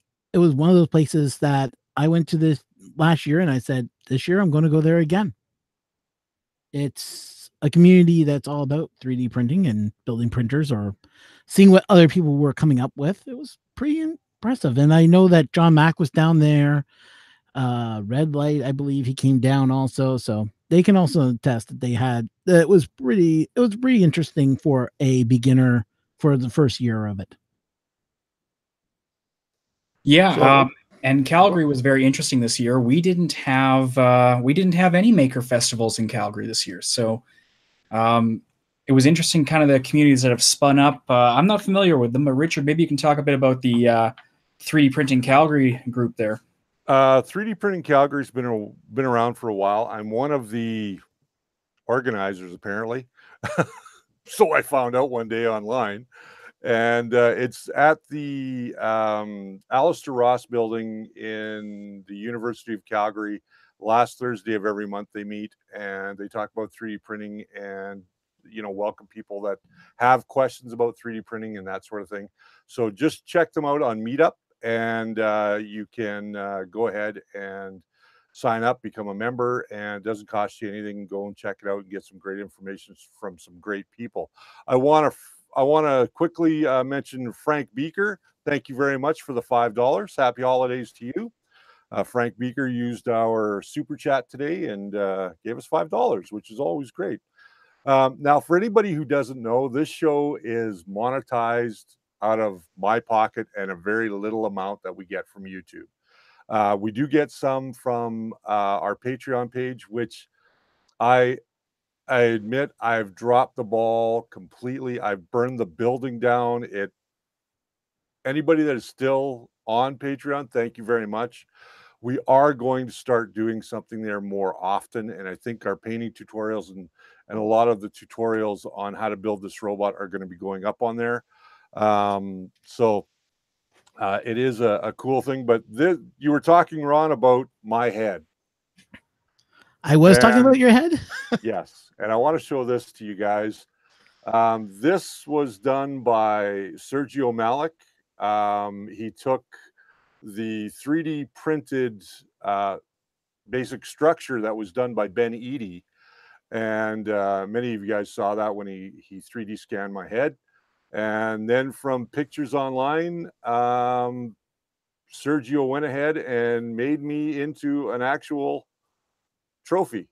of those places that I went to this last year, and I said, this year I'm going to go there again. It's a community that's all about 3D printing and building printers or seeing what other people were coming up with. It was pretty impressive. And I know that John Mack was down there. Red Light, I believe he came down also. So they can also attest that it was pretty interesting for a beginner for the first year of it. Yeah. And Calgary was very interesting this year. We didn't have any maker festivals in Calgary this year. So it was interesting, kind of the communities that have spun up. I'm not familiar with them, but Richard, maybe you can talk a bit about the 3D Printing Calgary group there. 3D Printing Calgary's been around for a while. I'm one of the organizers, apparently. So I found out one day online. And it's at the Alistair Ross building in the University of Calgary. Last Thursday of every month they meet and they talk about 3D printing and, you know, welcome people that have questions about 3D printing and that sort of thing. So just check them out on Meetup and you can go ahead and sign up, become a member, and it doesn't cost you anything. Go and check it out and get some great information from some great people. I want to quickly mention Frank Beaker. Thank you very much for the $5. Happy holidays to you. Frank Beaker used our super chat today and gave us $5, which is always great. Now, for anybody who doesn't know, this show is monetized out of my pocket and a very little amount that we get from YouTube. We do get some from our Patreon page, which I admit I've dropped the ball completely. I've burned the building down. Anybody that is still on Patreon, thank you very much. We are going to start doing something there more often, and I think our painting tutorials and a lot of the tutorials on how to build this robot are going to be going up on there. So it is a cool thing. But you were talking, Ron, about my head. I was talking about your head? Yes. And I want to show this to you guys. This was done by Sergio Malik. He took the 3D printed basic structure that was done by Ben Eady. And many of you guys saw that when he 3D scanned my head. And then from pictures online, Sergio went ahead and made me into an actual trophy.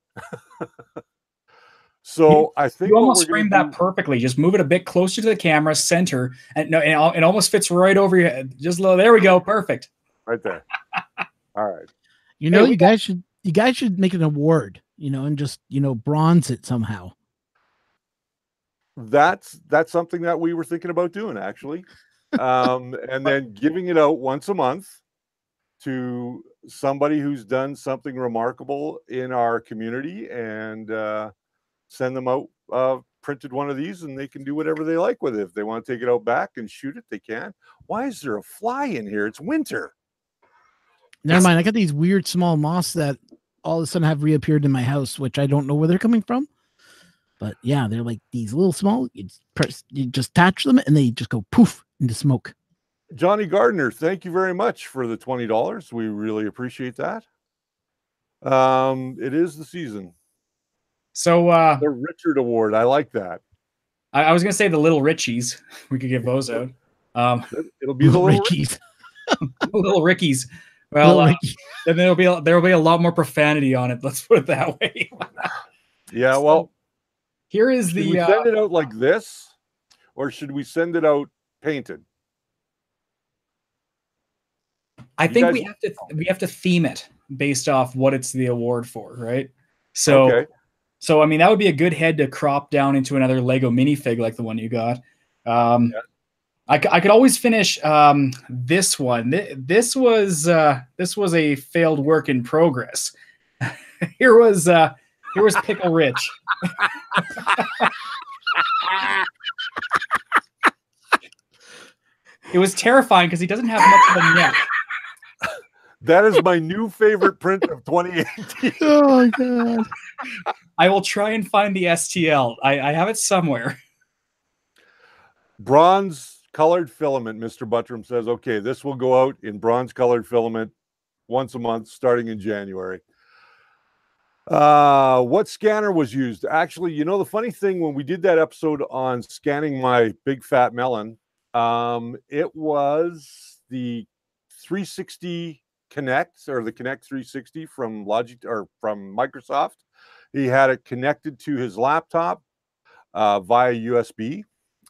So I think you almost framed that perfectly. Just move it a bit closer to the camera, center, and no, it almost fits right over your head. Just low. There we go. Perfect. Right there. All right. You know, you guys should make an award, you know, and just, you know, bronze it somehow. That's something that we were thinking about doing, actually. And then giving it out once a month to somebody who's done something remarkable in our community and send them out printed one of these, and they can do whatever they like with it. If they want to take it out back and shoot it, they can. Why is there a fly in here? It's winter. Never mind. I got these weird small moths that all of a sudden have reappeared in my house, which I don't know where they're coming from. But yeah, they're like these little small. You just attach them, and they just go poof into smoke. Johnny Gardner, thank you very much for the $20. We really appreciate that. It is the season. So the Richard Award, I like that. I was gonna say the Little Richies. We could give those out. It'll be the Little Rickies. Little Rickies. Well, Little Ricky. then there will be a lot more profanity on it. Let's put it that way. Yeah, So, well, here is should the. we send it out like this, or should we send it out painted? I think we have to theme it based off what it's the award for, right? So, Okay. So I mean that would be a good head to crop down into another Lego minifig like the one you got. Yeah. I could always finish this one. This was a failed work in progress. Here was Pickle Rich. It was terrifying because he doesn't have much of a neck. That is my new favorite print of 2018. Oh god! I will try and find the STL. I have it somewhere. Bronze colored filament, Mr. Buttram says, okay, this will go out in bronze colored filament once a month starting in January. What scanner was used? Actually, you know, the funny thing, when we did that episode on scanning my big fat melon, it was the 360 Connect, or the Connect 360 from from Microsoft. He had it connected to his laptop via USB.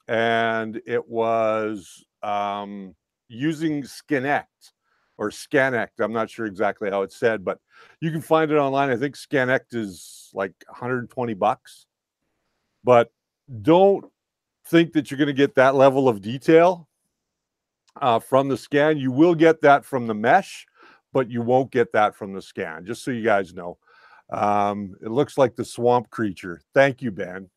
And it was using Scanect or Scanect. I'm not sure exactly how it's said, but you can find it online. I think Scanect is like $120. But don't think that you're going to get that level of detail from the scan. You will get that from the mesh, but you won't get that from the scan, just so you guys know. It looks like the swamp creature. Thank you, Ben.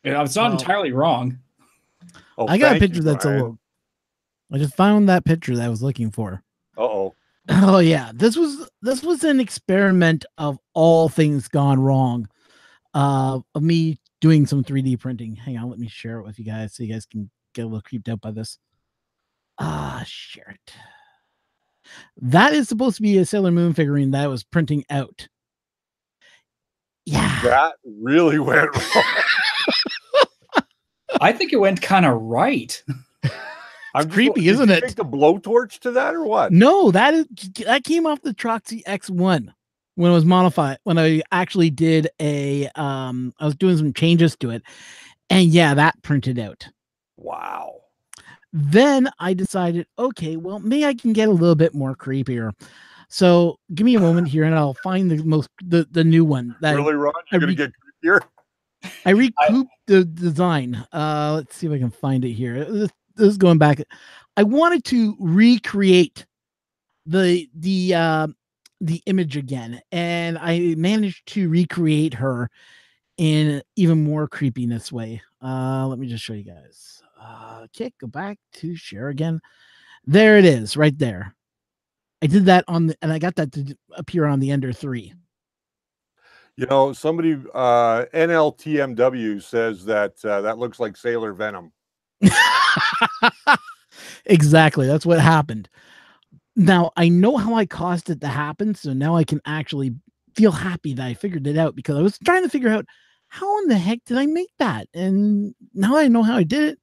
Yeah, it's not entirely wrong. Oh, I got a picture that's a little. I just found that picture that I was looking for. Uh-oh. Oh yeah, this was an experiment of all things gone wrong. Of me doing some 3D printing. Hang on, let me share it with you guys so you guys can get a little creeped out by this. Share it. That is supposed to be a Sailor Moon figurine that I was printing out. Yeah, that really went wrong. I think it went kind of right. It's creepy, isn't it? Take the blowtorch to that, or what? No, that came off the Troxy X1 when it was modified. When I actually did I was doing some changes to it, and yeah, that printed out. Wow. Then I decided, okay, well, maybe I can get a little bit more creepier. So give me a moment here, and I'll find the new one. That really, Ron? You're gonna get creepier? I recouped the design. Let's see if I can find it here. This is going back. I wanted to recreate the image again, and I managed to recreate her in even more creepiness way. Let me just show you guys. Okay, go back to share again. There it is, right there. I did that and I got that to appear on the Ender 3. You know, somebody NLTMW says that that looks like Sailor Venom. Exactly, that's what happened. Now I know how I caused it to happen, so now I can actually feel happy that I figured it out, because I was trying to figure out how in the heck did I make that, and now I know how I did it.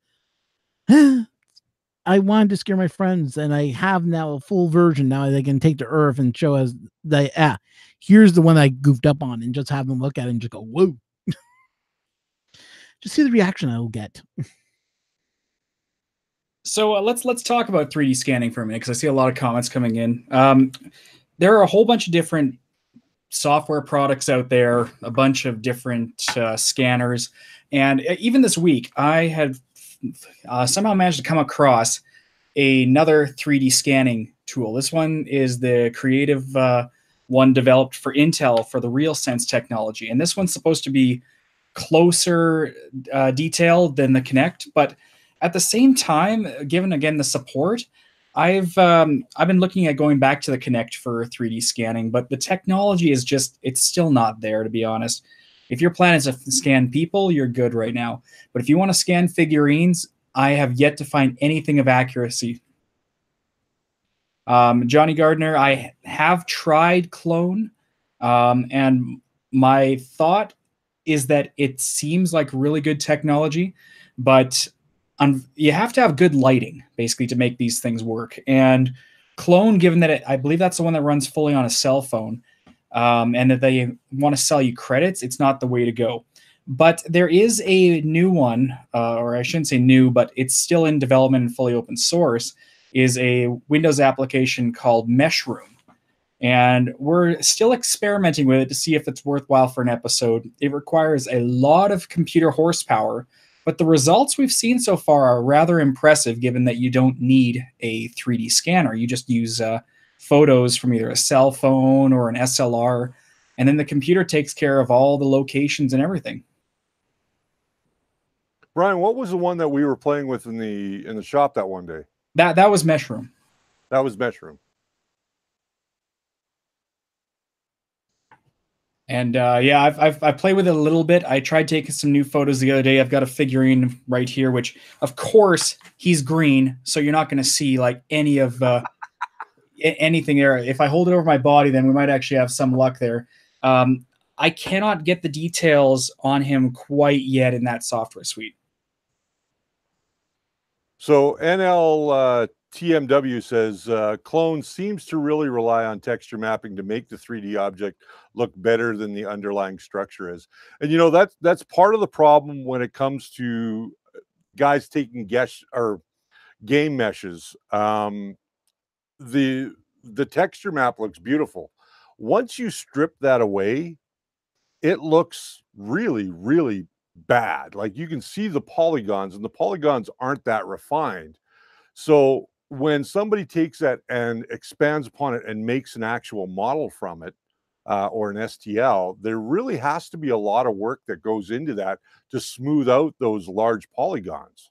I wanted to scare my friends, and I have now a full version now they can take to Earth and show us that here's the one I goofed up on, and just have them look at it and just go, whoa. Just see the reaction I will get. So let's talk about 3D scanning for a minute, because I see a lot of comments coming in. There are a whole bunch of different software products out there, a bunch of different scanners, and even this week I had somehow managed to come across another 3D scanning tool. This one is the creative one developed for Intel for the RealSense technology, and this one's supposed to be closer detail than the Kinect, but at the same time, given again the support, I've been looking at going back to the Kinect for 3D scanning, but the technology is just, it's still not there, to be honest. If your plan is to scan people, you're good right now. But if you want to scan figurines, I have yet to find anything of accuracy. Johnny Gardner, I have tried Clone, and my thought is that it seems like really good technology, but you have to have good lighting basically to make these things work. And Clone, given that I believe that's the one that runs fully on a cell phone, and that they want to sell you credits, it's not the way to go. But there is a new one, or I shouldn't say new, but it's still in development and fully open source, is a Windows application called Meshroom. And we're still experimenting with it to see if it's worthwhile for an episode. It requires a lot of computer horsepower, but the results we've seen so far are rather impressive, given that you don't need a 3D scanner. You just use photos from either a cell phone or an SLR, and then the computer takes care of all the locations and everything. Brian, what was the one that we were playing with in the shop that one day? That was Meshroom. That was Meshroom. And yeah, I've played with it a little bit. I tried taking some new photos the other day. I've got a figurine right here, which of course he's green, so you're not going to see like any of anything there. If I hold it over my body, then we might actually have some luck there. I cannot get the details on him quite yet in that software suite. So NLTMW says Clone seems to really rely on texture mapping to make the 3D object look better than the underlying structure is. And you know, that's part of the problem when it comes to guys taking game meshes. The texture map looks beautiful. Once you strip that away, it looks really, really bad. Like you can see the polygons, and the polygons aren't that refined. So when somebody takes that and expands upon it and makes an actual model from it, or an STL, there really has to be a lot of work that goes into that to smooth out those large polygons.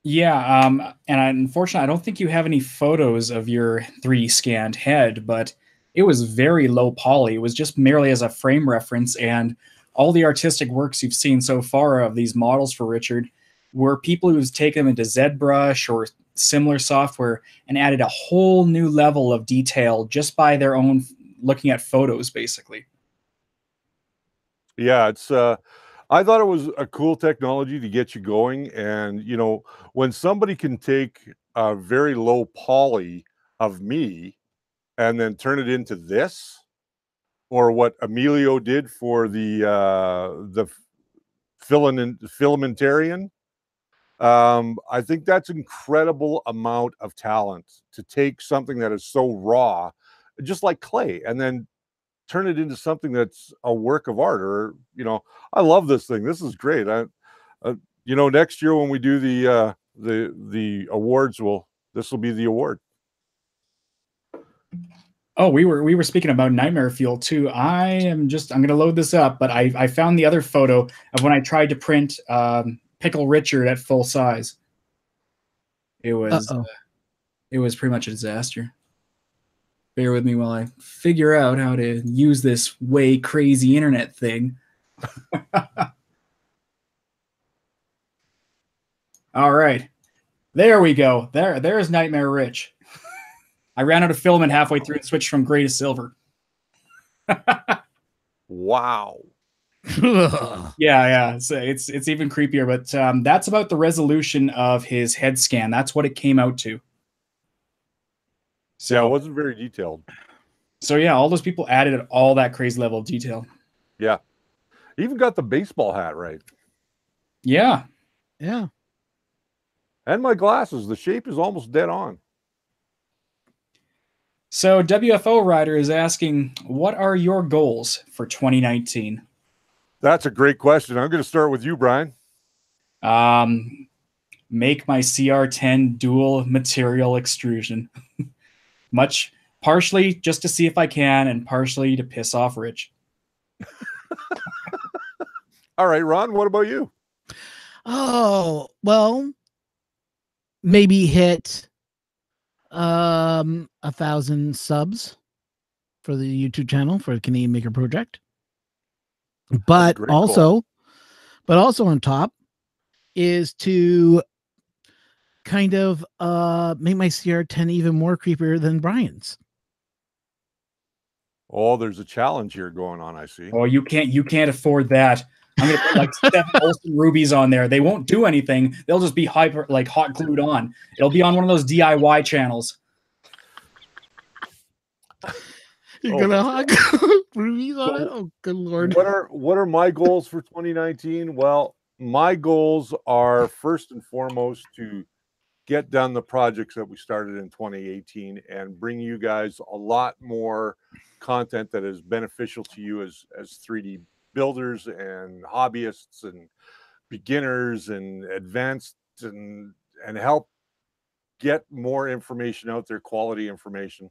Yeah, and unfortunately, I don't think you have any photos of your 3D scanned head, but it was very low poly. It was just merely as a frame reference, and all the artistic works you've seen so far of these models for Richard were people who've taken them into ZBrush or similar software and added a whole new level of detail just by their own looking at photos, basically. Yeah, it's I thought it was a cool technology to get you going. And you know, when somebody can take a very low poly of me and then turn it into this, or what Emilio did for the filamentarian, I think that's incredible amount of talent to take something that is so raw, just like clay, and then turn it into something that's a work of art. Or you know, I love this thing. This is great. You know, next year when we do the awards, this will be the award. Oh, we were speaking about Nightmare Fuel too. I'm gonna load this up, but I found the other photo of when I tried to print Pickle Richard at full size. It was it was pretty much a disaster. Bear with me while I figure out how to use this way crazy internet thing. All right, there we go. There's Nightmare Rich. I ran out of filament halfway through and switched from gray to silver. Wow. Yeah. So it's even creepier, but that's about the resolution of his head scan. That's what it came out to. So yeah, it wasn't very detailed. So yeah, all those people added all that crazy level of detail. Yeah. Even got the baseball hat right. Yeah. Yeah. And my glasses, the shape is almost dead on. So WFO Rider is asking, what are your goals for 2019? That's a great question. I'm going to start with you, Brian. Make my CR10 dual material extrusion. Partially just to see if I can, and partially to piss off Rich. All right, Ron, what about you? Oh, well, maybe hit 1,000 subs for the YouTube channel for the Canadian Maker Project. But great goal. also on top is to kind of make my CR10 even more creepier than Brian's. Oh, there's a challenge here going on, I see. Oh, you can't afford that. I'm gonna put like 7 Olsen rubies on there. They won't do anything. They'll just be hot glued on. It'll be on one of those DIY channels. You're gonna hug rubies on it? Oh, good Lord. What are my goals for 2019? Well, my goals are first and foremost to get done the projects that we started in 2018 and bring you guys a lot more content that is beneficial to you as 3D builders and hobbyists and beginners and advanced and help get more information out there, quality information.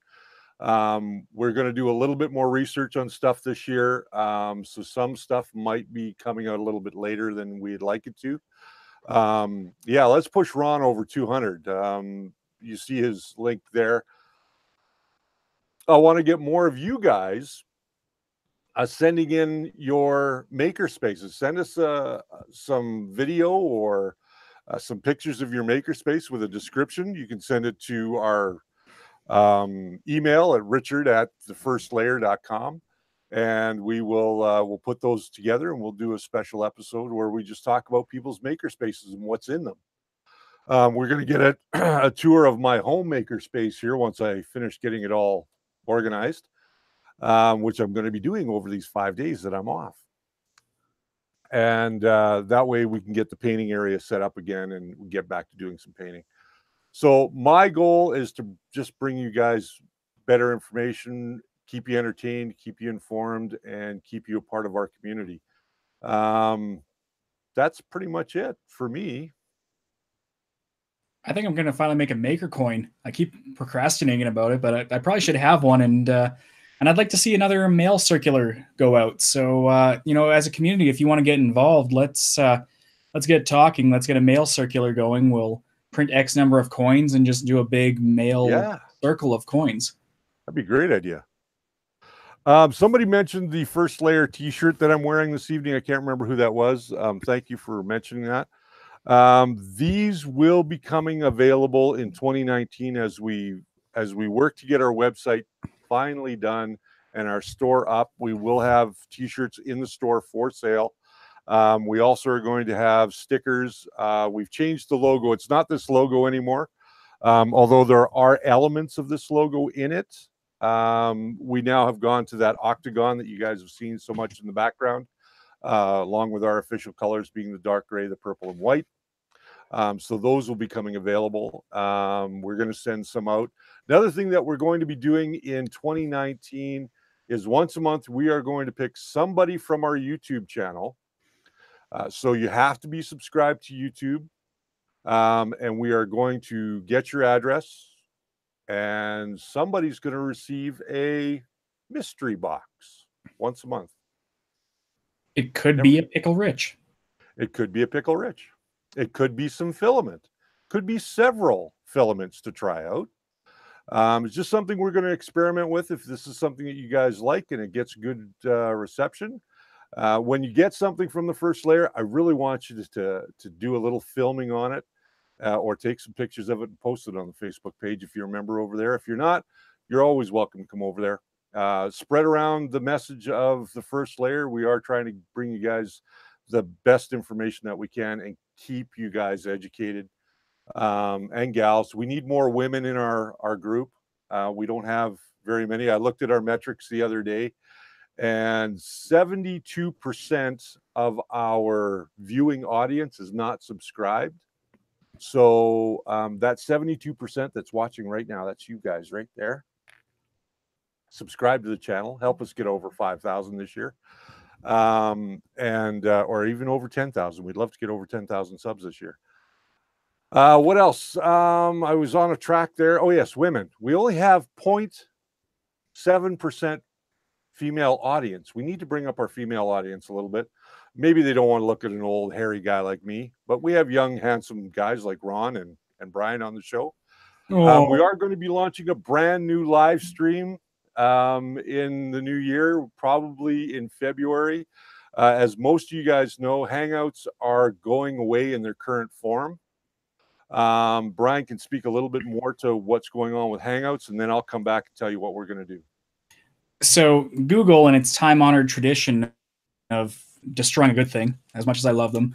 We're going to do a little bit more research on stuff this year. So some stuff might be coming out a little bit later than we'd like it to. Yeah, let's push Ron over 200. You see his link there. I want to get more of you guys sending in your maker spaces. Send us some video or some pictures of your maker space with a description. You can send it to our email at richard@thefirstlayer.com, and we will we'll put those together and we'll do a special episode where we just talk about people's maker spaces and what's in them. We're going to get a tour of my home maker space here once I finish getting it all organized, which I'm going to be doing over these 5 days that I'm off. And that way we can get the painting area set up again and we get back to doing some painting. So my goal is to just bring you guys better information, keep you entertained, keep you informed, and keep you a part of our community. That's pretty much it for me. I think I'm going to finally make a maker coin. I keep procrastinating about it, but I probably should have one. And I'd like to see another mail circular go out. So, as a community, if you want to get involved, let's get talking. Let's get a mail circular going. We'll print X number of coins and just do a big mail circle of coins. That'd be a great idea. Somebody mentioned the First Layer t-shirt that I'm wearing this evening. I can't remember who that was. Thank you for mentioning that. These will be coming available in 2019 as we work to get our website finally done and our store up. We will have t-shirts in the store for sale. We also are going to have stickers. We've changed the logo. It's not this logo anymore, although there are elements of this logo in it. We now have gone to that octagon that you guys have seen so much in the background, along with our official colors being the dark gray, the purple, and white. So those will be coming available. We're going to send some out. Another thing that we're going to be doing in 2019 is once a month, we are going to pick somebody from our YouTube channel. So you have to be subscribed to YouTube, and we are going to get your address, and somebody's going to receive a mystery box once a month. It could be a Pickle Rich. It could be a Pickle Rich. It could be some filament. Could be several filaments to try out. It's just something we're going to experiment with. If this is something that you guys like and it gets good reception, when you get something from the First Layer, I really want you to do a little filming on it, or take some pictures of it and post it on the Facebook page if you're a member over there. If you're not, you're always welcome to come over there. Spread around the message of the First Layer. We are trying to bring you guys the best information that we can and keep you guys educated, and gals. We need more women in our group. We don't have very many. I looked at our metrics the other day, and 72% of our viewing audience is not subscribed. So that 72% that's watching right now, that's you guys right there. Subscribe to the channel. Help us get over 5,000 this year, or even over 10,000. We'd love to get over 10,000 subs this year. What else? I was on a track there. Oh yes, women. We only have 0.7% female audience. We need to bring up our female audience a little bit. Maybe they don't want to look at an old hairy guy like me, but we have young, handsome guys like Ron and Brian on the show. We are going to be launching a brand new live stream in the new year, probably in February. As most of you guys know, Hangouts are going away in their current form. Brian can speak a little bit more to what's going on with Hangouts, and then I'll come back and tell you what we're going to do. So Google, in its time-honored tradition of destroying a good thing, as much as I love them,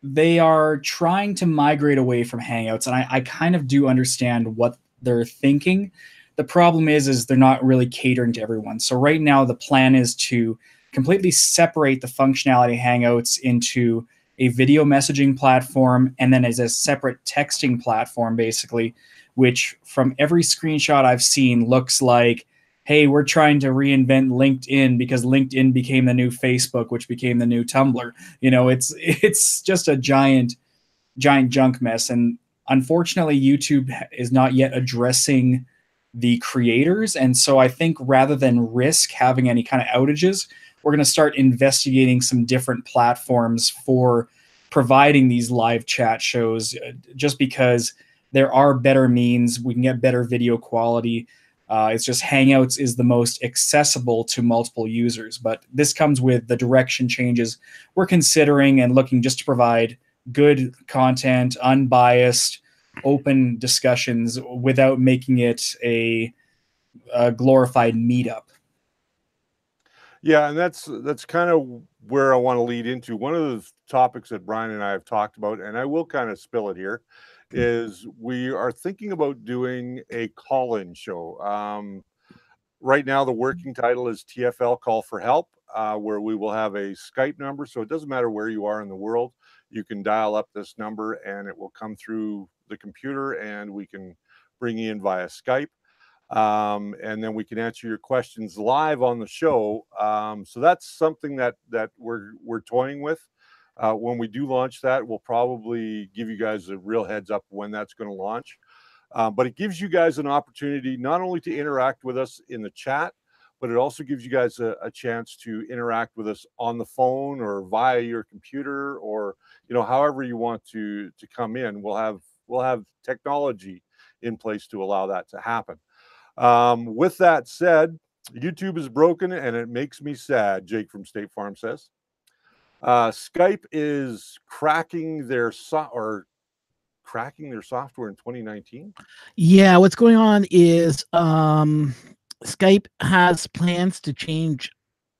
they are trying to migrate away from Hangouts, and I kind of do understand what they're thinking. The problem is they're not really catering to everyone. So right now, the plan is to completely separate the functionality of Hangouts into a video messaging platform and then as a separate texting platform, basically, which from every screenshot I've seen looks like, hey, we're trying to reinvent LinkedIn because LinkedIn became the new Facebook, which became the new Tumblr. You know, it's just a giant junk mess. And unfortunately, YouTube is not yet addressing the creators. And so I think rather than risk having any kind of outages, we're going to start investigating some different platforms for providing these live chat shows, just because there are better means. We can get better video quality. It's just Hangouts is the most accessible to multiple users. But this comes with the direction changes we're considering and looking just to provide good content, unbiased, open discussions without making it a glorified meetup. Yeah, and that's kind of where I want to lead into. One of the topics that Brian and I have talked about, and I will kind of spill it here, is we are thinking about doing a call-in show. Right now, the working title is TFL Call for Help, where we will have a Skype number. So it doesn't matter where you are in the world. You can dial up this number and it will come through the computer and we can bring you in via Skype. And then we can answer your questions live on the show. So that's something that we're toying with. When we do launch that, we'll probably give you guys a real heads up when that's going to launch. But it gives you guys an opportunity not only to interact with us in the chat, but it also gives you guys a chance to interact with us on the phone or via your computer, or however you want to come in. We'll have technology in place to allow that to happen. With that said, YouTube is broken and it makes me sad, Jake from State Farm says. Skype is cracking their software in 2019. Yeah, what's going on is Skype has plans to change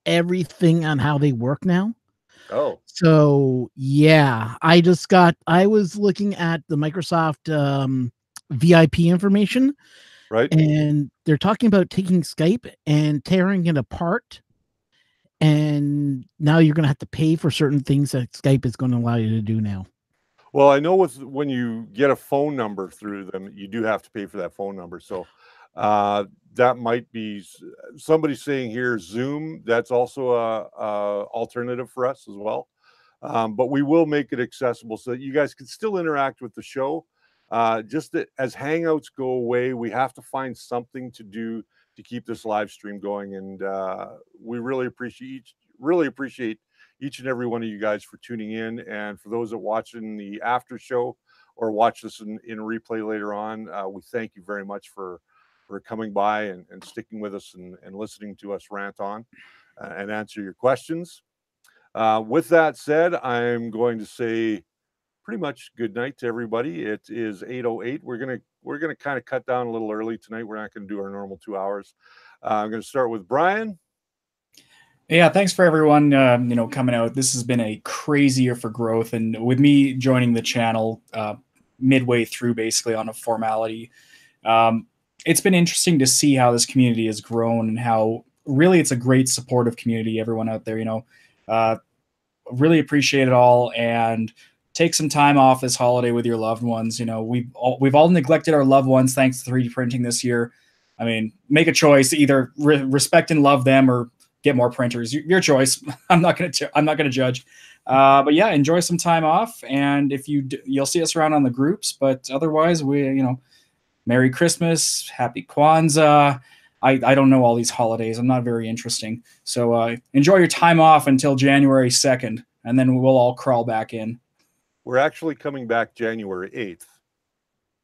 everything on how they work now. Oh. So yeah, I was looking at the Microsoft VIP information. Right. And they're talking about taking Skype and tearing it apart. And now you're going to have to pay for certain things that Skype is going to allow you to do now. Well, I know when you get a phone number through them, you do have to pay for that phone number. So that might be somebody saying here, Zoom. That's also a alternative for us as well. But we will make it accessible so that you guys can still interact with the show. Just that as Hangouts go away, we have to find something to do to keep this live stream going. And we really appreciate each and every one of you guys for tuning in. And for those that watch in the after show or watch this in replay later on, we thank you very much for coming by and sticking with us and listening to us rant on and answer your questions. With that said, I'm going to say pretty much good night to everybody. It is 8:08. We're gonna kind of cut down a little early tonight. We're not going to do our normal 2 hours. I'm going to start with Brian. Yeah, thanks for everyone coming out. This has been a crazy year for growth, and with me joining the channel midway through, basically on a formality, it's been interesting to see how this community has grown and how really it's a great supportive community. Everyone out there, really appreciate it all, and take some time off this holiday with your loved ones. We've all neglected our loved ones thanks to 3D printing this year. I mean, make a choice: either respect and love them, or get more printers. Your choice. I'm not gonna judge. But yeah, enjoy some time off, and if you'll see us around on the groups. But otherwise, Merry Christmas, Happy Kwanzaa. I don't know all these holidays. I'm not very interesting. So enjoy your time off until January 2nd, and then we'll all crawl back in. We're actually coming back January 8th.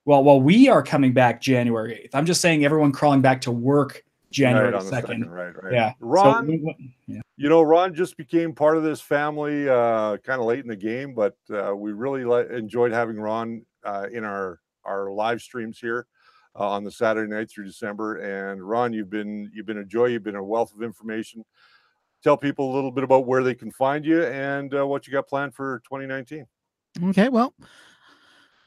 Well, we are coming back January 8th. I'm just saying everyone crawling back to work January Right, on the 2nd. Right. Yeah. Ron, So, yeah. you know, Ron just became part of this family kind of late in the game, but we really enjoyed having Ron in our live streams here on the Saturday night through December. And Ron, you've been a joy. You've been a wealth of information. Tell people a little bit about where they can find you and what you got planned for 2019. Okay, well,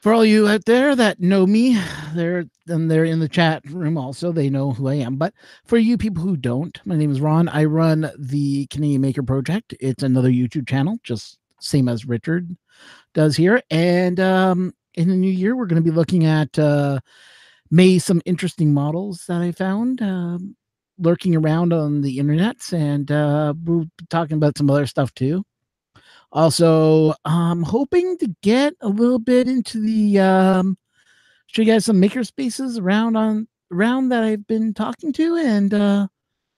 for all you out there that know me, they're in the chat room also. They know who I am. But for you people who don't, my name is Ron. I run the Canadian Maker Project. It's another YouTube channel, just same as Richard does here. And in the new year, we're going to be looking at some interesting models that I found lurking around on the internet, and we'll be talking about some other stuff too. Also, I'm hoping to get a little bit into the show you guys some maker spaces around that I've been talking to, and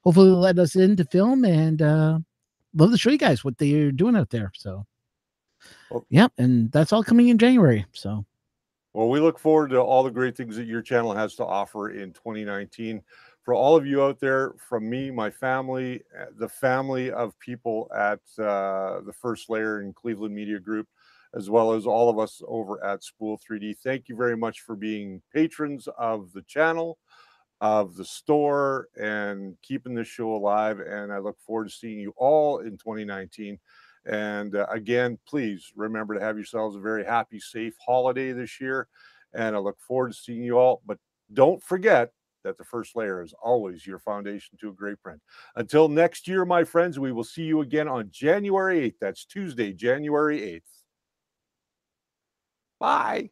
hopefully they'll let us in to film, and love to show you guys what they're doing out there. So, yeah, and that's all coming in January. So, well, we look forward to all the great things that your channel has to offer in 2019. For all of you out there, from me, my family, the family of people at the First Layer and Cleveland Media Group, as well as all of us over at Spool 3D, thank you very much for being patrons of the channel, of the store, and keeping this show alive. And I look forward to seeing you all in 2019. And again, please remember to have yourselves a very happy, safe holiday this year. And I look forward to seeing you all. But don't forget that the First Layer is always your foundation to a great print. Until next year, my friends, we will see you again on January 8th. That's Tuesday, January 8th. Bye.